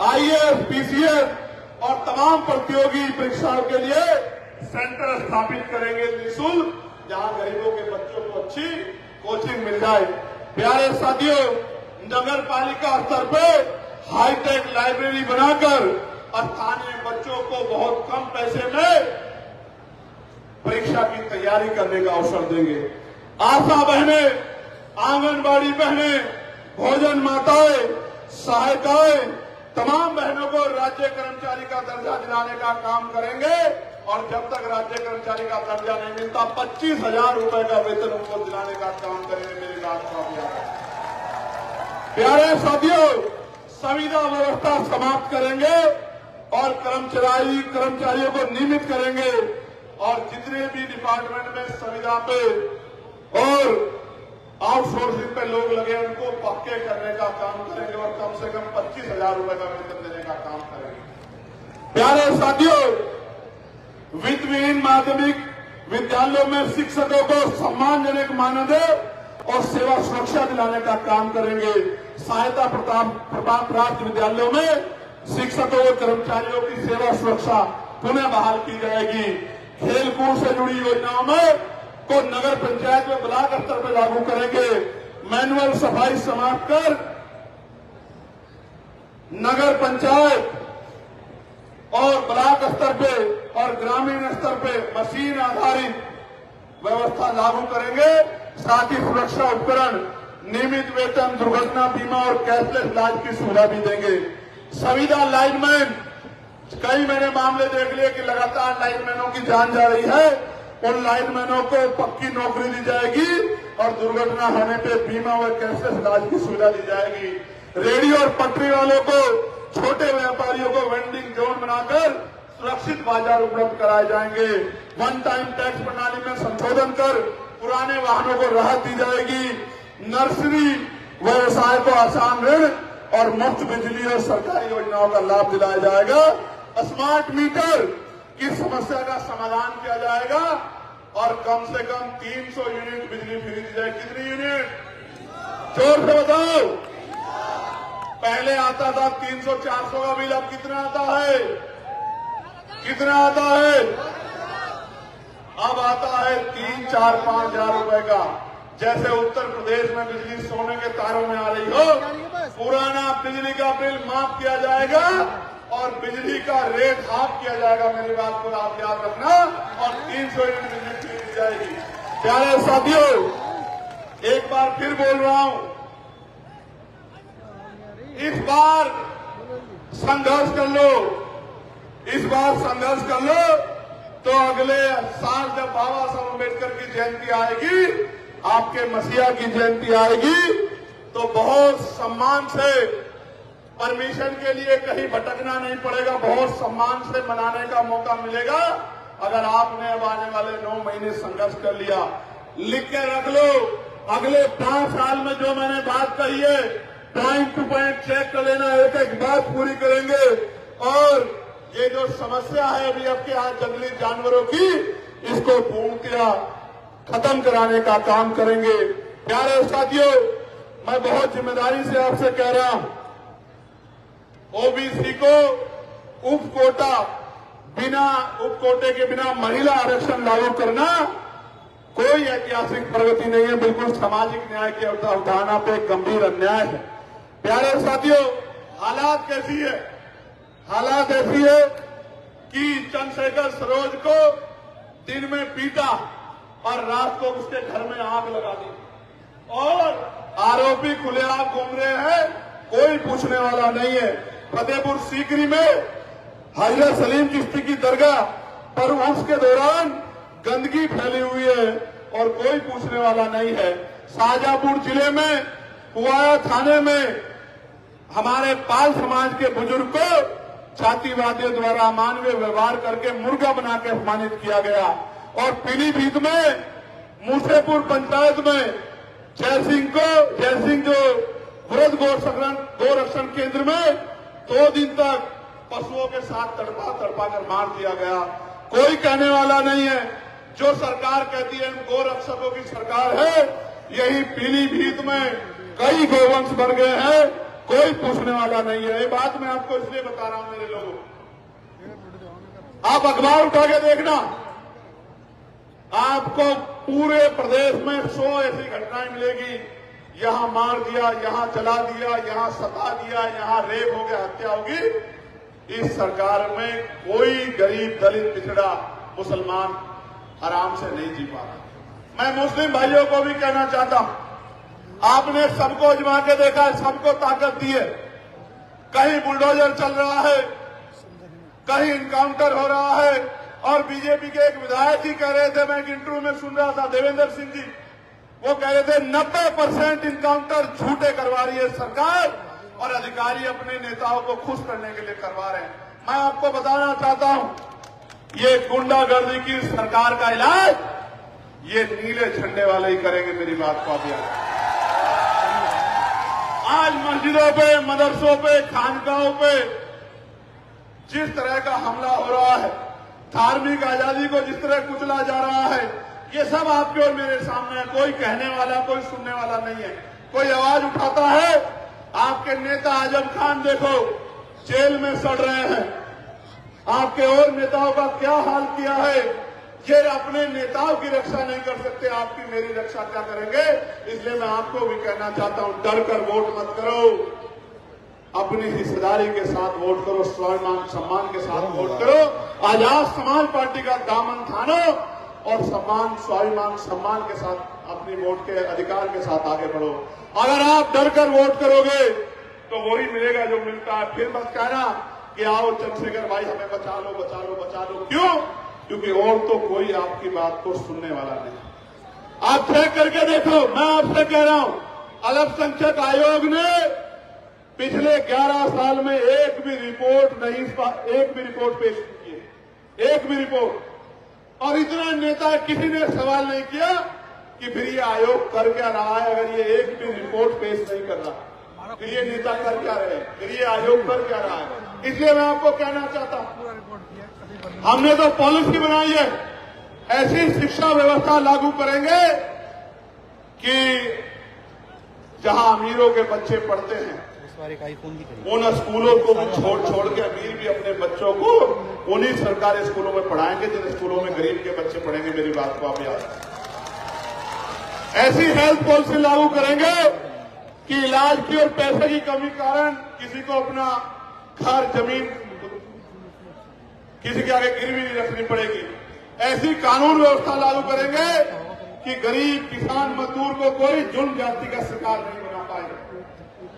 आईएएस, पीसीएस और तमाम प्रतियोगी परीक्षाओं के लिए सेंटर स्थापित करेंगे निःशुल्क, जहां गरीबों के बच्चों को अच्छी कोचिंग मिल जाए। प्यारे साथियों, नगर पालिका स्तर पर हाईटेक लाइब्रेरी बनाकर स्थानीय बच्चों को बहुत कम पैसे में परीक्षा की तैयारी करने का अवसर देंगे। आशा बहनें, आंगनबाड़ी बहनें, भोजन माताएं, सहायिकाएं, तमाम बहनों को राज्य कर्मचारी का दर्जा दिलाने का काम करेंगे। और जब तक राज्य कर्मचारी का दर्जा नहीं मिलता 25,000 रुपए का वेतन उनको दिलाने का काम करेंगे। मेरी बात को आप याद रखें। प्यारे साथियों, संविदा व्यवस्था समाप्त करेंगे और कर्मचारियों को नियमित करेंगे और जितने भी डिपार्टमेंट में संविदा पे और आउटसोर्सिंग पे लोग लगे उनको पक्के करने का काम करेंगे और कम से कम 25,000 रुपए का वेतन देने का काम करेंगे। प्यारे साथियों, वित्तविहीन माध्यमिक विद्यालयों में शिक्षकों को सम्मानजनक मानदेय और सेवा सुरक्षा दिलाने का काम करेंगे। सहायता प्राप्त विद्यालयों में शिक्षकों और कर्मचारियों की सेवा सुरक्षा पुनः बहाल की जाएगी। खेलकूद से जुड़ी योजनाओं में को नगर पंचायत में ब्लॉक स्तर पर लागू करेंगे। मैनुअल सफाई समाप्त कर नगर पंचायत और ब्लॉक स्तर पे और ग्रामीण स्तर पे मशीन आधारित व्यवस्था लागू करेंगे। साथ ही सुरक्षा उपकरण, नियमित वेतन, दुर्घटना बीमा और कैशलेस इलाज की सुविधा भी देंगे। संविदा लाइनमैन, कई मैंने मामले देख लिए कि लगातार लाइनमैनों की जान जा रही है। उन लाइनमैनों को पक्की नौकरी दी जाएगी और दुर्घटना होने पे बीमा व कैशलेस इलाज की सुविधा दी जाएगी। रेहड़ी और पटरी वालों को, छोटे व्यापारियों को वेंडिंग जोन बनाकर सुरक्षित बाजार उपलब्ध कराए जाएंगे। वन टाइम टैक्स प्रणाली में संशोधन कर पुराने वाहनों को राहत दी जाएगी। नर्सरी व्यवसाय को आसान ऋण और मुफ्त बिजली और सरकारी योजनाओं का लाभ दिलाया जाएगा। स्मार्ट मीटर की समस्या का समाधान किया जाएगा और कम से कम 300 यूनिट बिजली फ्री दी जाएगी। कितनी यूनिट? जोर से बताओ। पहले आता था 300-400 का बिल, अब कितना आता है? कितना आता है? अब आता है 3-4-5 हजार रुपए का। जैसे उत्तर प्रदेश में बिजली सोने के तारों में आ रही हो, पुराना बिजली का बिल माफ किया जाएगा और बिजली का रेट हाफ किया जाएगा। मेरी बात को आप याद रखना। और 300 यूनिट बिजली फ्री दी जाएगी। प्यारे साथियों, एक बार फिर बोल रहा हूं, इस बार संघर्ष कर लो। इस बार संघर्ष कर लो तो अगले साल जब बाबा साहब अम्बेडकर की जयंती आएगी, आपके मसीहा की जयंती आएगी, तो बहुत सम्मान से परमिशन के लिए कहीं भटकना नहीं पड़ेगा। बहुत सम्मान से मनाने का मौका मिलेगा अगर आपने अब आने वाले 9 महीने संघर्ष कर लिया। लिख के रख लो, अगले 5 साल में जो मैंने बात कही है, पॉइंट टू पॉइंट चेक कर लेना, एक एक बात पूरी करेंगे। और ये जो समस्या है अभी आपके यहाँ जंगली जानवरों की, इसको पूर्णतया खत्म कराने का काम करेंगे। प्यारे साथियों, मैं बहुत जिम्मेदारी से आपसे कह रहा हूं, ओबीसी को उप कोटे के बिना महिला आरक्षण लागू करना कोई ऐतिहासिक प्रगति नहीं है, बिल्कुल सामाजिक न्याय की अवधारणा पे गंभीर अन्याय है। प्यारे साथियों, हालात कैसी है? हालात ऐसी है कि चंद्रशेखर सरोज को दिन में पीटा और रात को उसके घर में आग लगा दी और आरोपी खुलेआम घूम रहे हैं, कोई पूछने वाला नहीं है। फतेहपुर सीकरी में हजरत सलीम चिश्ती की दरगाह पर उर्स के दौरान गंदगी फैली हुई है और कोई पूछने वाला नहीं है। शाहजहांपुर जिले में पुआया थाने में हमारे पाल समाज के बुजुर्ग को जातिवादियों द्वारा अमानवीय व्यवहार करके मुर्गा बना के अपमानित किया गया। और पीलीभीत में मूसेपुर पंचायत में जयसिंह जो वृद्ध गौरक्षण केंद्र में 2 दिन तक पशुओं के साथ तड़पा कर मार दिया गया। कोई कहने वाला नहीं है। जो सरकार कहती है गौरक्षकों की सरकार है, यही पीलीभीत में कई गौवंश मर गए हैं, कोई पूछने वाला नहीं है। ये बात मैं आपको इसलिए बता रहा हूं मेरे लोगों, आप अखबार उठा के देखना, आपको पूरे प्रदेश में 100 ऐसी घटनाएं मिलेगी। यहां मार दिया, यहां जला दिया, यहां सता दिया, यहां रेप हो गया, हत्या होगी। इस सरकार में कोई गरीब, दलित, पिछड़ा, मुसलमान आराम से नहीं जी पा रहा। मैं मुस्लिम भाइयों को भी कहना चाहता हूं, आपने सबको आजमा के देखा है, सबको ताकत दी है। कहीं बुलडोजर चल रहा है, कहीं इनकाउंटर हो रहा है। और बीजेपी के एक विधायक ही कह रहे थे, मैं एक इंटरव्यू में सुन रहा था, देवेंद्र सिंह जी, वो कह रहे थे 90% इनकाउंटर झूठे करवा रही है सरकार और अधिकारी अपने नेताओं को खुश करने के लिए करवा रहे हैं। मैं आपको बताना चाहता हूं, ये गुंडागर्दी की सरकार का इलाज ये नीले झंडे वाले ही करेंगे। मेरी बात को आप याद आज मस्जिदों पे, मदरसों पे, खानकाहों पे जिस तरह का हमला हो रहा है, धार्मिक आजादी को जिस तरह कुचला जा रहा है, ये सब आपके और मेरे सामने है। कोई कहने वाला, कोई सुनने वाला नहीं है। कोई आवाज उठाता है। आपके नेता आजम खान देखो जेल में सड़ रहे हैं। आपके और नेताओं का क्या हाल किया है। ये अपने नेताओं की रक्षा नहीं कर सकते, आपकी मेरी रक्षा क्या करेंगे। इसलिए मैं आपको भी कहना चाहता हूं, डर कर वोट मत करो, अपनी हिस्सेदारी के साथ वोट करो, स्वाभिमान सम्मान के साथ वोट करो। आजाद समाज पार्टी का दामन थानो और सम्मान, स्वाभिमान सम्मान के साथ अपनी वोट के अधिकार के साथ आगे बढ़ो। अगर आप डर कर वोट करोगे तो वही मिलेगा जो मिलता है। फिर मत कहना कि आओ चंद्रशेखर भाई हमें बचा लो, बचा लो, बचा लो। क्यों? क्योंकि और तो कोई आपकी बात को सुनने वाला नहीं। आप चेक करके देखो, मैं आपसे कह रहा हूं, अल्पसंख्यक आयोग ने पिछले 11 साल में एक भी रिपोर्ट पेश की है, एक भी रिपोर्ट। और इतना नेता किसी ने सवाल नहीं किया कि फिर ये आयोग कर क्या रहा है। अगर ये एक भी रिपोर्ट पेश नहीं कर रहा, फिर ये नेता कर क्या रहे, फिर ये आयोग कर क्या रहा है। इसलिए मैं आपको कहना चाहता हूं, हमने तो पॉलिसी बनाई है, ऐसी शिक्षा व्यवस्था लागू करेंगे कि जहां अमीरों के बच्चे पढ़ते हैं उन स्कूलों को भी छोड़ के अमीर भी अपने बच्चों को उन्हीं सरकारी स्कूलों में पढ़ाएंगे जिन स्कूलों में गरीब के बच्चे पढ़ेंगे। मेरी बात को आप याद, ऐसी हेल्थ पॉलिसी लागू करेंगे कि इलाज की और पैसे की कमी के कारण किसी को अपना घर, जमीन किसी के आगे गिरवी नहीं रखनी पड़ेगी। ऐसी कानून व्यवस्था लागू करेंगे कि गरीब किसान मजदूर को कोई जुल्म जाति का शिकार नहीं बना पाएगा।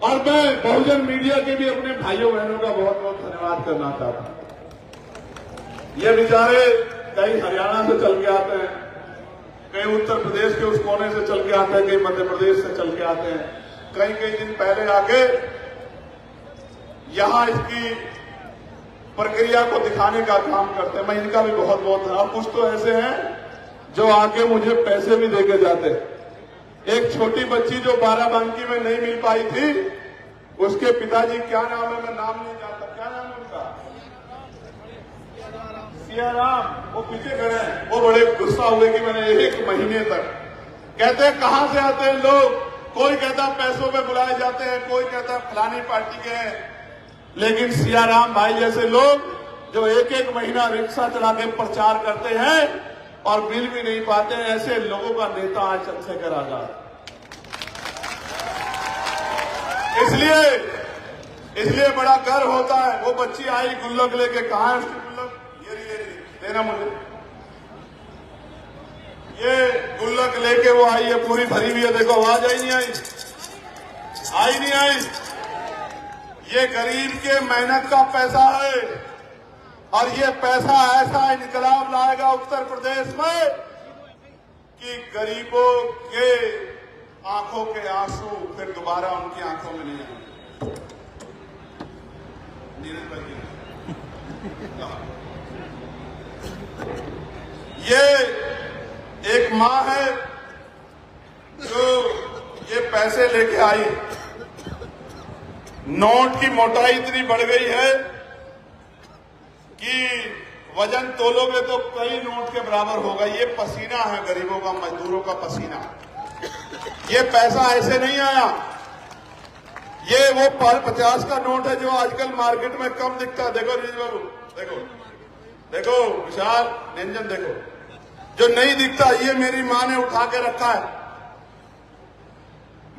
और मैं बहुजन मीडिया के भी अपने भाइयों बहनों का बहुत बहुत धन्यवाद करना चाहता हूं। ये बेचारे कहीं हरियाणा से चल के आते हैं, कहीं उत्तर प्रदेश के उस कोने से चल के आते हैं, कहीं मध्य प्रदेश से चल के आते हैं, कई दिन पहले आके यहां इसकी प्रक्रिया को दिखाने का काम करते हैं। मैं इनका भी बहुत बहुत धन्यवाद। कुछ तो ऐसे हैं जो आके मुझे पैसे भी देके जाते। एक छोटी बच्ची जो बाराबंकी में नहीं मिल पाई थी, उसके पिताजी, क्या नाम है, मैं नाम नहीं जानता, क्या नाम है उनका, सियाराम, वो पीछे खड़े हैं। वो बड़े गुस्सा हुए कि मैंने 1 महीने तक, कहते हैं कहां से आते हैं लोग, कोई कहता पैसों पे बुलाए जाते हैं, कोई कहता फलानी पार्टी के हैं। लेकिन सियाराम भाई जैसे लोग जो 1 महीना रिक्शा चला के प्रचार करते हैं और बिल भी नहीं पाते हैं, ऐसे लोगों का नेता आज चंद्रशेखर आजाद। इसलिए बड़ा गर्व होता है। वो बच्ची आई गुल्लक लेके, कहां है उसकी गुल्लक, ये देना मुझे। ये गुल्लक लेके वो आई है, पूरी भरी हुई है, देखो आवाज आई नहीं आई। ये गरीब के मेहनत का पैसा है और ये पैसा ऐसा इनकलाब लाएगा उत्तर प्रदेश में कि गरीबों के आंखों के आंसू फिर दोबारा उनकी आंखों में नहीं आएंगे। नीरज भाई, ये एक मां है जो ये पैसे लेके आई। नोट की मोटाई इतनी बढ़ गई है कि वजन तोलोगे तो कई नोट के बराबर होगा। ये पसीना है गरीबों का, मजदूरों का पसीना। ये पैसा ऐसे नहीं आया। ये वो 50 का नोट है जो आजकल मार्केट में कम दिखता है। देखो रीज बाबू, देखो विशाल, निरंजन, देखो जो नहीं दिखता, ये मेरी मां ने उठा के रखा है।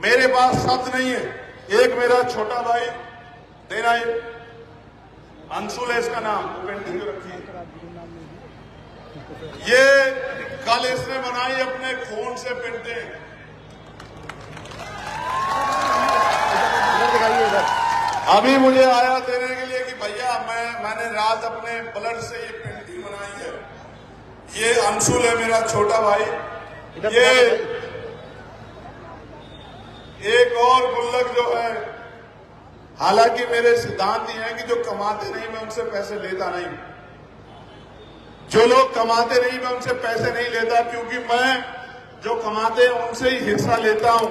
मेरे पास शब्द नहीं है। एक मेरा छोटा भाई तेरा अंशुल है इसका नाम, वो पेंटिंग रखी है। ये कल इसने बनाई अपने खून से पेंटिंग। अभी मुझे आया देने के लिए कि भैया मैंने रात अपने ब्लड से ये पेंटिंग बनाई है। ये अंशुल है मेरा छोटा भाई। ये एक और गुल्लक जो है, हालांकि मेरे सिद्धांत ये है कि जो कमाते नहीं मैं उनसे पैसे लेता नहीं। जो लोग कमाते नहीं मैं उनसे पैसे नहीं लेता, क्योंकि मैं जो कमाते हैं उनसे ही हिस्सा लेता हूं।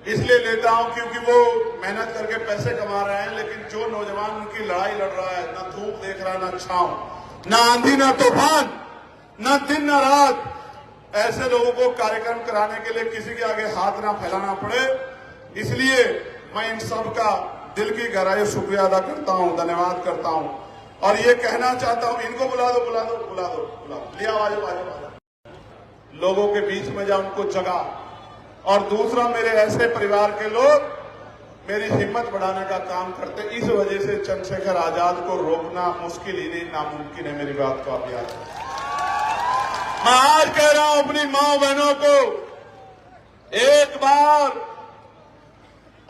इसलिए लेता हूं क्योंकि वो मेहनत करके पैसे कमा रहे हैं, लेकिन जो नौजवान उनकी लड़ाई लड़ रहा है, ना धूप देख रहा है, ना छांव, ना आंधी, ना तूफान, ना दिन ना रात, ऐसे लोगों को कार्यक्रम कराने के लिए किसी के आगे हाथ ना फैलाना पड़े, इसलिए मैं इन सब का दिल की गहराई से शुक्रिया अदा करता हूं, धन्यवाद करता हूं। और ये कहना चाहता हूं, इनको बुला दो, बुला दो, बुला दो, बुला दो, लिया आवाज, लोगों के बीच में जा, उनको जगा। और दूसरा, मेरे ऐसे परिवार के लोग मेरी हिम्मत बढ़ाने का काम करते, इस वजह से चंद्रशेखर आजाद को रोकना मुश्किल ही नहीं, नामुमकिन है। मेरी बात को आप याद रखें। मैं आज कह रहा हूं अपनी मां बहनों को, एक बार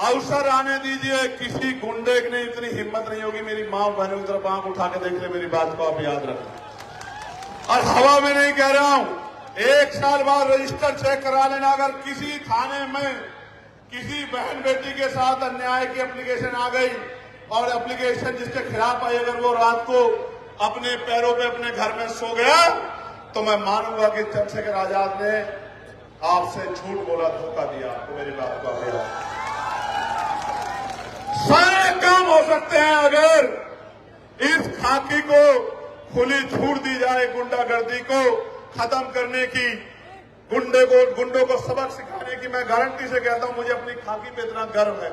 अवसर आने दीजिए, किसी गुंडे ने इतनी हिम्मत नहीं होगी मेरी मां बहनों की तरफ आंख उठा के देख ले। मेरी बात को आप याद रखें। और हवा में नहीं कह रहा हूं, 1 साल बाद रजिस्टर चेक करा लेना। अगर किसी थाने में किसी बहन बेटी के साथ अन्याय की एप्लीकेशन आ गई और एप्लीकेशन जिसके खिलाफ आई, अगर वो रात को अपने पैरों पे अपने घर में सो गया, तो मैं मानूंगा कि चंद्रशेखर आजाद ने आपसे झूठ बोला, धोखा दिया। तो मेरी बात को आप याद, सारे काम हो सकते हैं अगर इस खाकी को खुली छूट दी जाए, गुंडागर्दी को खत्म करने की, गुंडों को सबक सिखाने की। मैं गारंटी से कहता हूं, मुझे अपनी खाकी पे इतना गर्व है।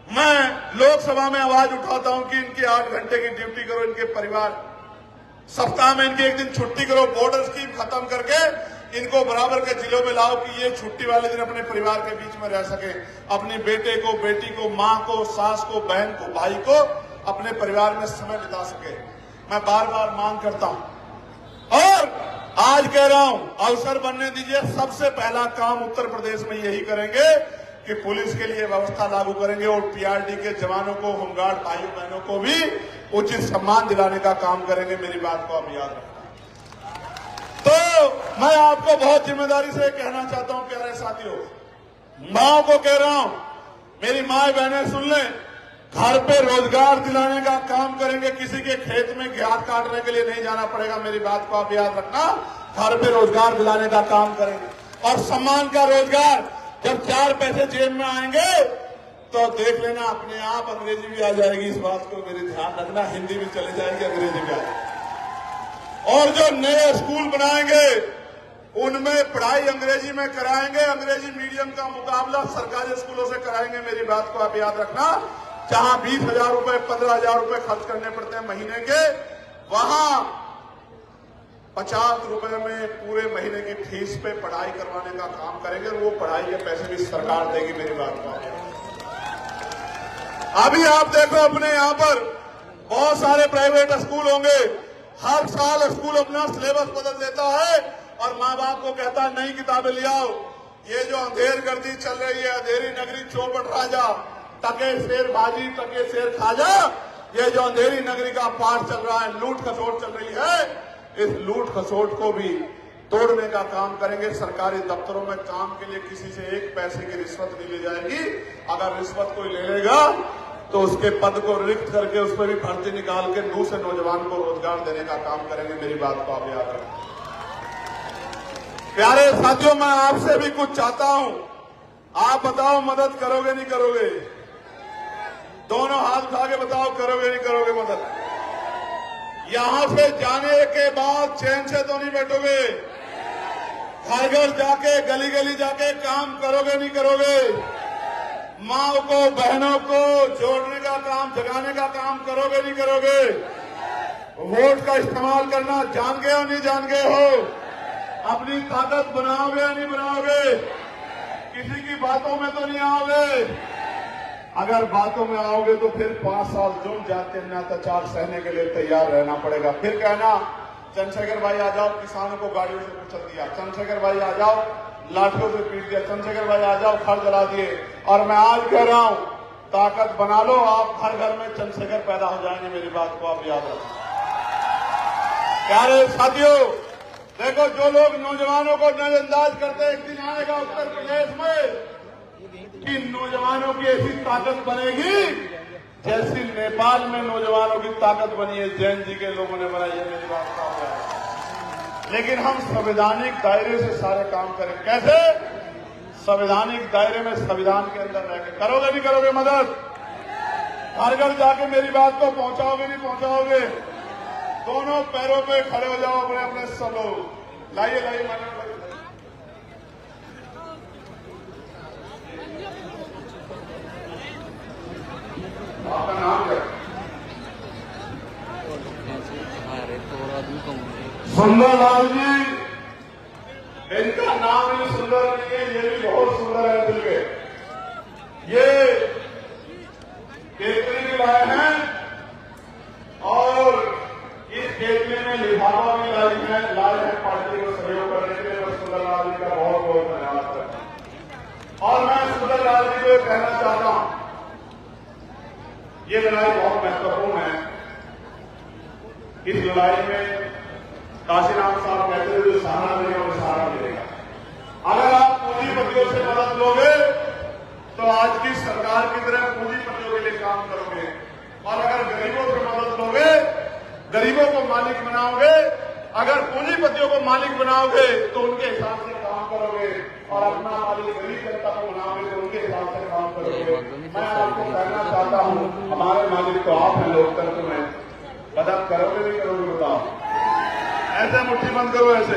मैं लोकसभा में आवाज उठाता हूं कि इनकी 8 घंटे की ड्यूटी करो, इनके परिवार, सप्ताह में इनकी 1 दिन छुट्टी करो, बॉर्डर स्कीम खत्म करके इनको बराबर के जिलों में लाओ कि ये छुट्टी वाले दिन अपने परिवार के बीच में रह सके, अपने बेटे को, बेटी को, मां को, सास को, बहन को, भाई को अपने परिवार में समय बिता सके। मैं बार बार मांग करता हूं और आज कह रहा हूं, अवसर बनने दीजिए। सबसे पहला काम उत्तर प्रदेश में यही करेंगे कि पुलिस के लिए व्यवस्था लागू करेंगे और पीआरडी के जवानों को, होमगार्ड भाइयों बहनों को भी उचित सम्मान दिलाने का काम करेंगे। मेरी बात को आप याद रखना। तो मैं आपको बहुत जिम्मेदारी से कहना चाहता हूं, प्यारे साथियों, माओ को कह रहा हूं, मेरी माए बहनें सुन लें, घर पे रोजगार दिलाने का काम करेंगे। किसी के खेत में घास काटने के लिए नहीं जाना पड़ेगा। मेरी बात को आप याद रखना। घर पे रोजगार दिलाने का काम करेंगे और सम्मान का रोजगार। जब 4 पैसे जेब में आएंगे तो देख लेना, अपने आप अंग्रेजी भी आ जाएगी। इस बात को मेरे ध्यान रखना, हिंदी भी चली जाएगी, अंग्रेजी भी आ जाएगी। और जो नए स्कूल बनाएंगे उनमें पढ़ाई अंग्रेजी में कराएंगे। अंग्रेजी मीडियम का मुकाबला सरकारी स्कूलों से कराएंगे। मेरी बात को आप याद रखना। जहां 20,000 रुपए, 15,000 रुपए खर्च करने पड़ते हैं महीने के, वहां 50 रुपए में पूरे महीने की फीस पे पढ़ाई करवाने का काम करेंगे। वो पढ़ाई के पैसे भी सरकार देगी। मेरी बात को अभी आप देखो, अपने यहां पर बहुत सारे प्राइवेट स्कूल होंगे। हर साल स्कूल अपना सिलेबस बदल देता है और माँ बाप को कहता है नई किताबें ले आओ। ये जो अंधेर गर्दी चल रही है, अंधेरी नगरी चौपट राजा, टके शेर बाजी, टके शेर खाजा, ये जो अंधेरी नगरी का पाठ चल रहा है, लूट खसोट चल रही है, इस लूट खसोट को भी तोड़ने का काम करेंगे। सरकारी दफ्तरों में काम के लिए किसी से 1 पैसे की रिश्वत नहीं ली जाएगी। अगर रिश्वत कोई ले लेगा तो उसके पद को रिक्त करके उस पर भी भर्ती निकाल के दूसरे नौजवान को रोजगार देने का काम करेंगे। मेरी बात को आप याद रखें। प्यारे साथियों, मैं आपसे भी कुछ चाहता हूं। आप बताओ, मदद करोगे नहीं करोगे? दोनों हाथ उठा के बताओ, करोगे नहीं करोगे मदद? यहां से जाने के बाद चैन से तो नहीं बैठोगे? घर घर जाके, गली गली जाके काम करोगे नहीं करोगे? माँ को, बहनों को जोड़ने का काम, जगाने का काम करोगे नहीं करोगे? वोट का इस्तेमाल करना जान गए हो नहीं जान गए हो? अपनी ताकत बनाओगे या नहीं बनाओगे? किसी की बातों में तो नहीं आओगे? अगर बातों में आओगे तो फिर 5 साल जुर्म जाते अत्याचार सहने के लिए तैयार रहना पड़ेगा। फिर कहना चंद्रशेखर भाई आ जाओ, किसानों को गाड़ियों से कुचल दिया, चंद्रशेखर भाई आ जाओ, लाठियों से पीट दिया, चंद्रशेखर भाई आ जाओ, घर जला दिए। और मैं आज कह रहा हूं, ताकत बना लो, आप घर घर में चंद्रशेखर पैदा हो जाएंगे। मेरी बात को आप याद रखें। प्यारे साथियों, देखो, जो लोग नौजवानों को नजरअंदाज करते हैं, एक दिन आएगा उत्तर प्रदेश में कि नौजवानों की ऐसी ताकत बनेगी जैसी नेपाल में नौजवानों की ताकत बनी है, जैन जी के लोगों ने बनाई है। मेरी बात का हो जाए। लेकिन हम संवैधानिक दायरे से सारे काम करें। कैसे? संवैधानिक दायरे में संविधान के अंदर रह के करोगे नहीं करोगे मदद? घर घर जाके मेरी बात को पहुंचाओगे नहीं पहुंचाओगे? दोनों पैरों पे खड़े हो जाओ अपने अपने सब लोग। लाइए लाइए आपका नाम क्या? सुंदरलाल जी। इनका नाम भी सुंदर नहीं है, ये भी बहुत सुंदर है दिल के। ये केतली भी लाए हैं और इस केतली में लिफाफा भी लाए हैं पार्टी को सहयोग करने के लिए। मैं सुंदरलाल जी का बहुत बहुत धन्यवाद करता हूं। और मैं सुंदरलाल जी को कहना चाहता हूं, ये लड़ाई बहुत महत्वपूर्ण है। इस लड़ाई में काशीराम साहब कहते थे जो सहारा देगा वो सहारा मिलेगा। अगर आप पूंजीपतियों से मदद लोगे तो आज की सरकार की तरह पूंजीपतियों के लिए काम करोगे, और अगर गरीबों से मदद लोगे, गरीबों को मालिक बनाओगे, अगर पूंजीपतियों को मालिक बनाओगे तो उनके हिसाब से काम करोगे, और अपना मालिक गरीब जनता को बनाओगे तो उनके हिसाब से काम करोगे। मैं आपको कहना चाहता हूं, हमारे मालिक तो आप हैं लोकतंत्र में, मदद करोगे नहीं करोगे बताओ? ऐसे मुट्ठी बंद करो ऐसे।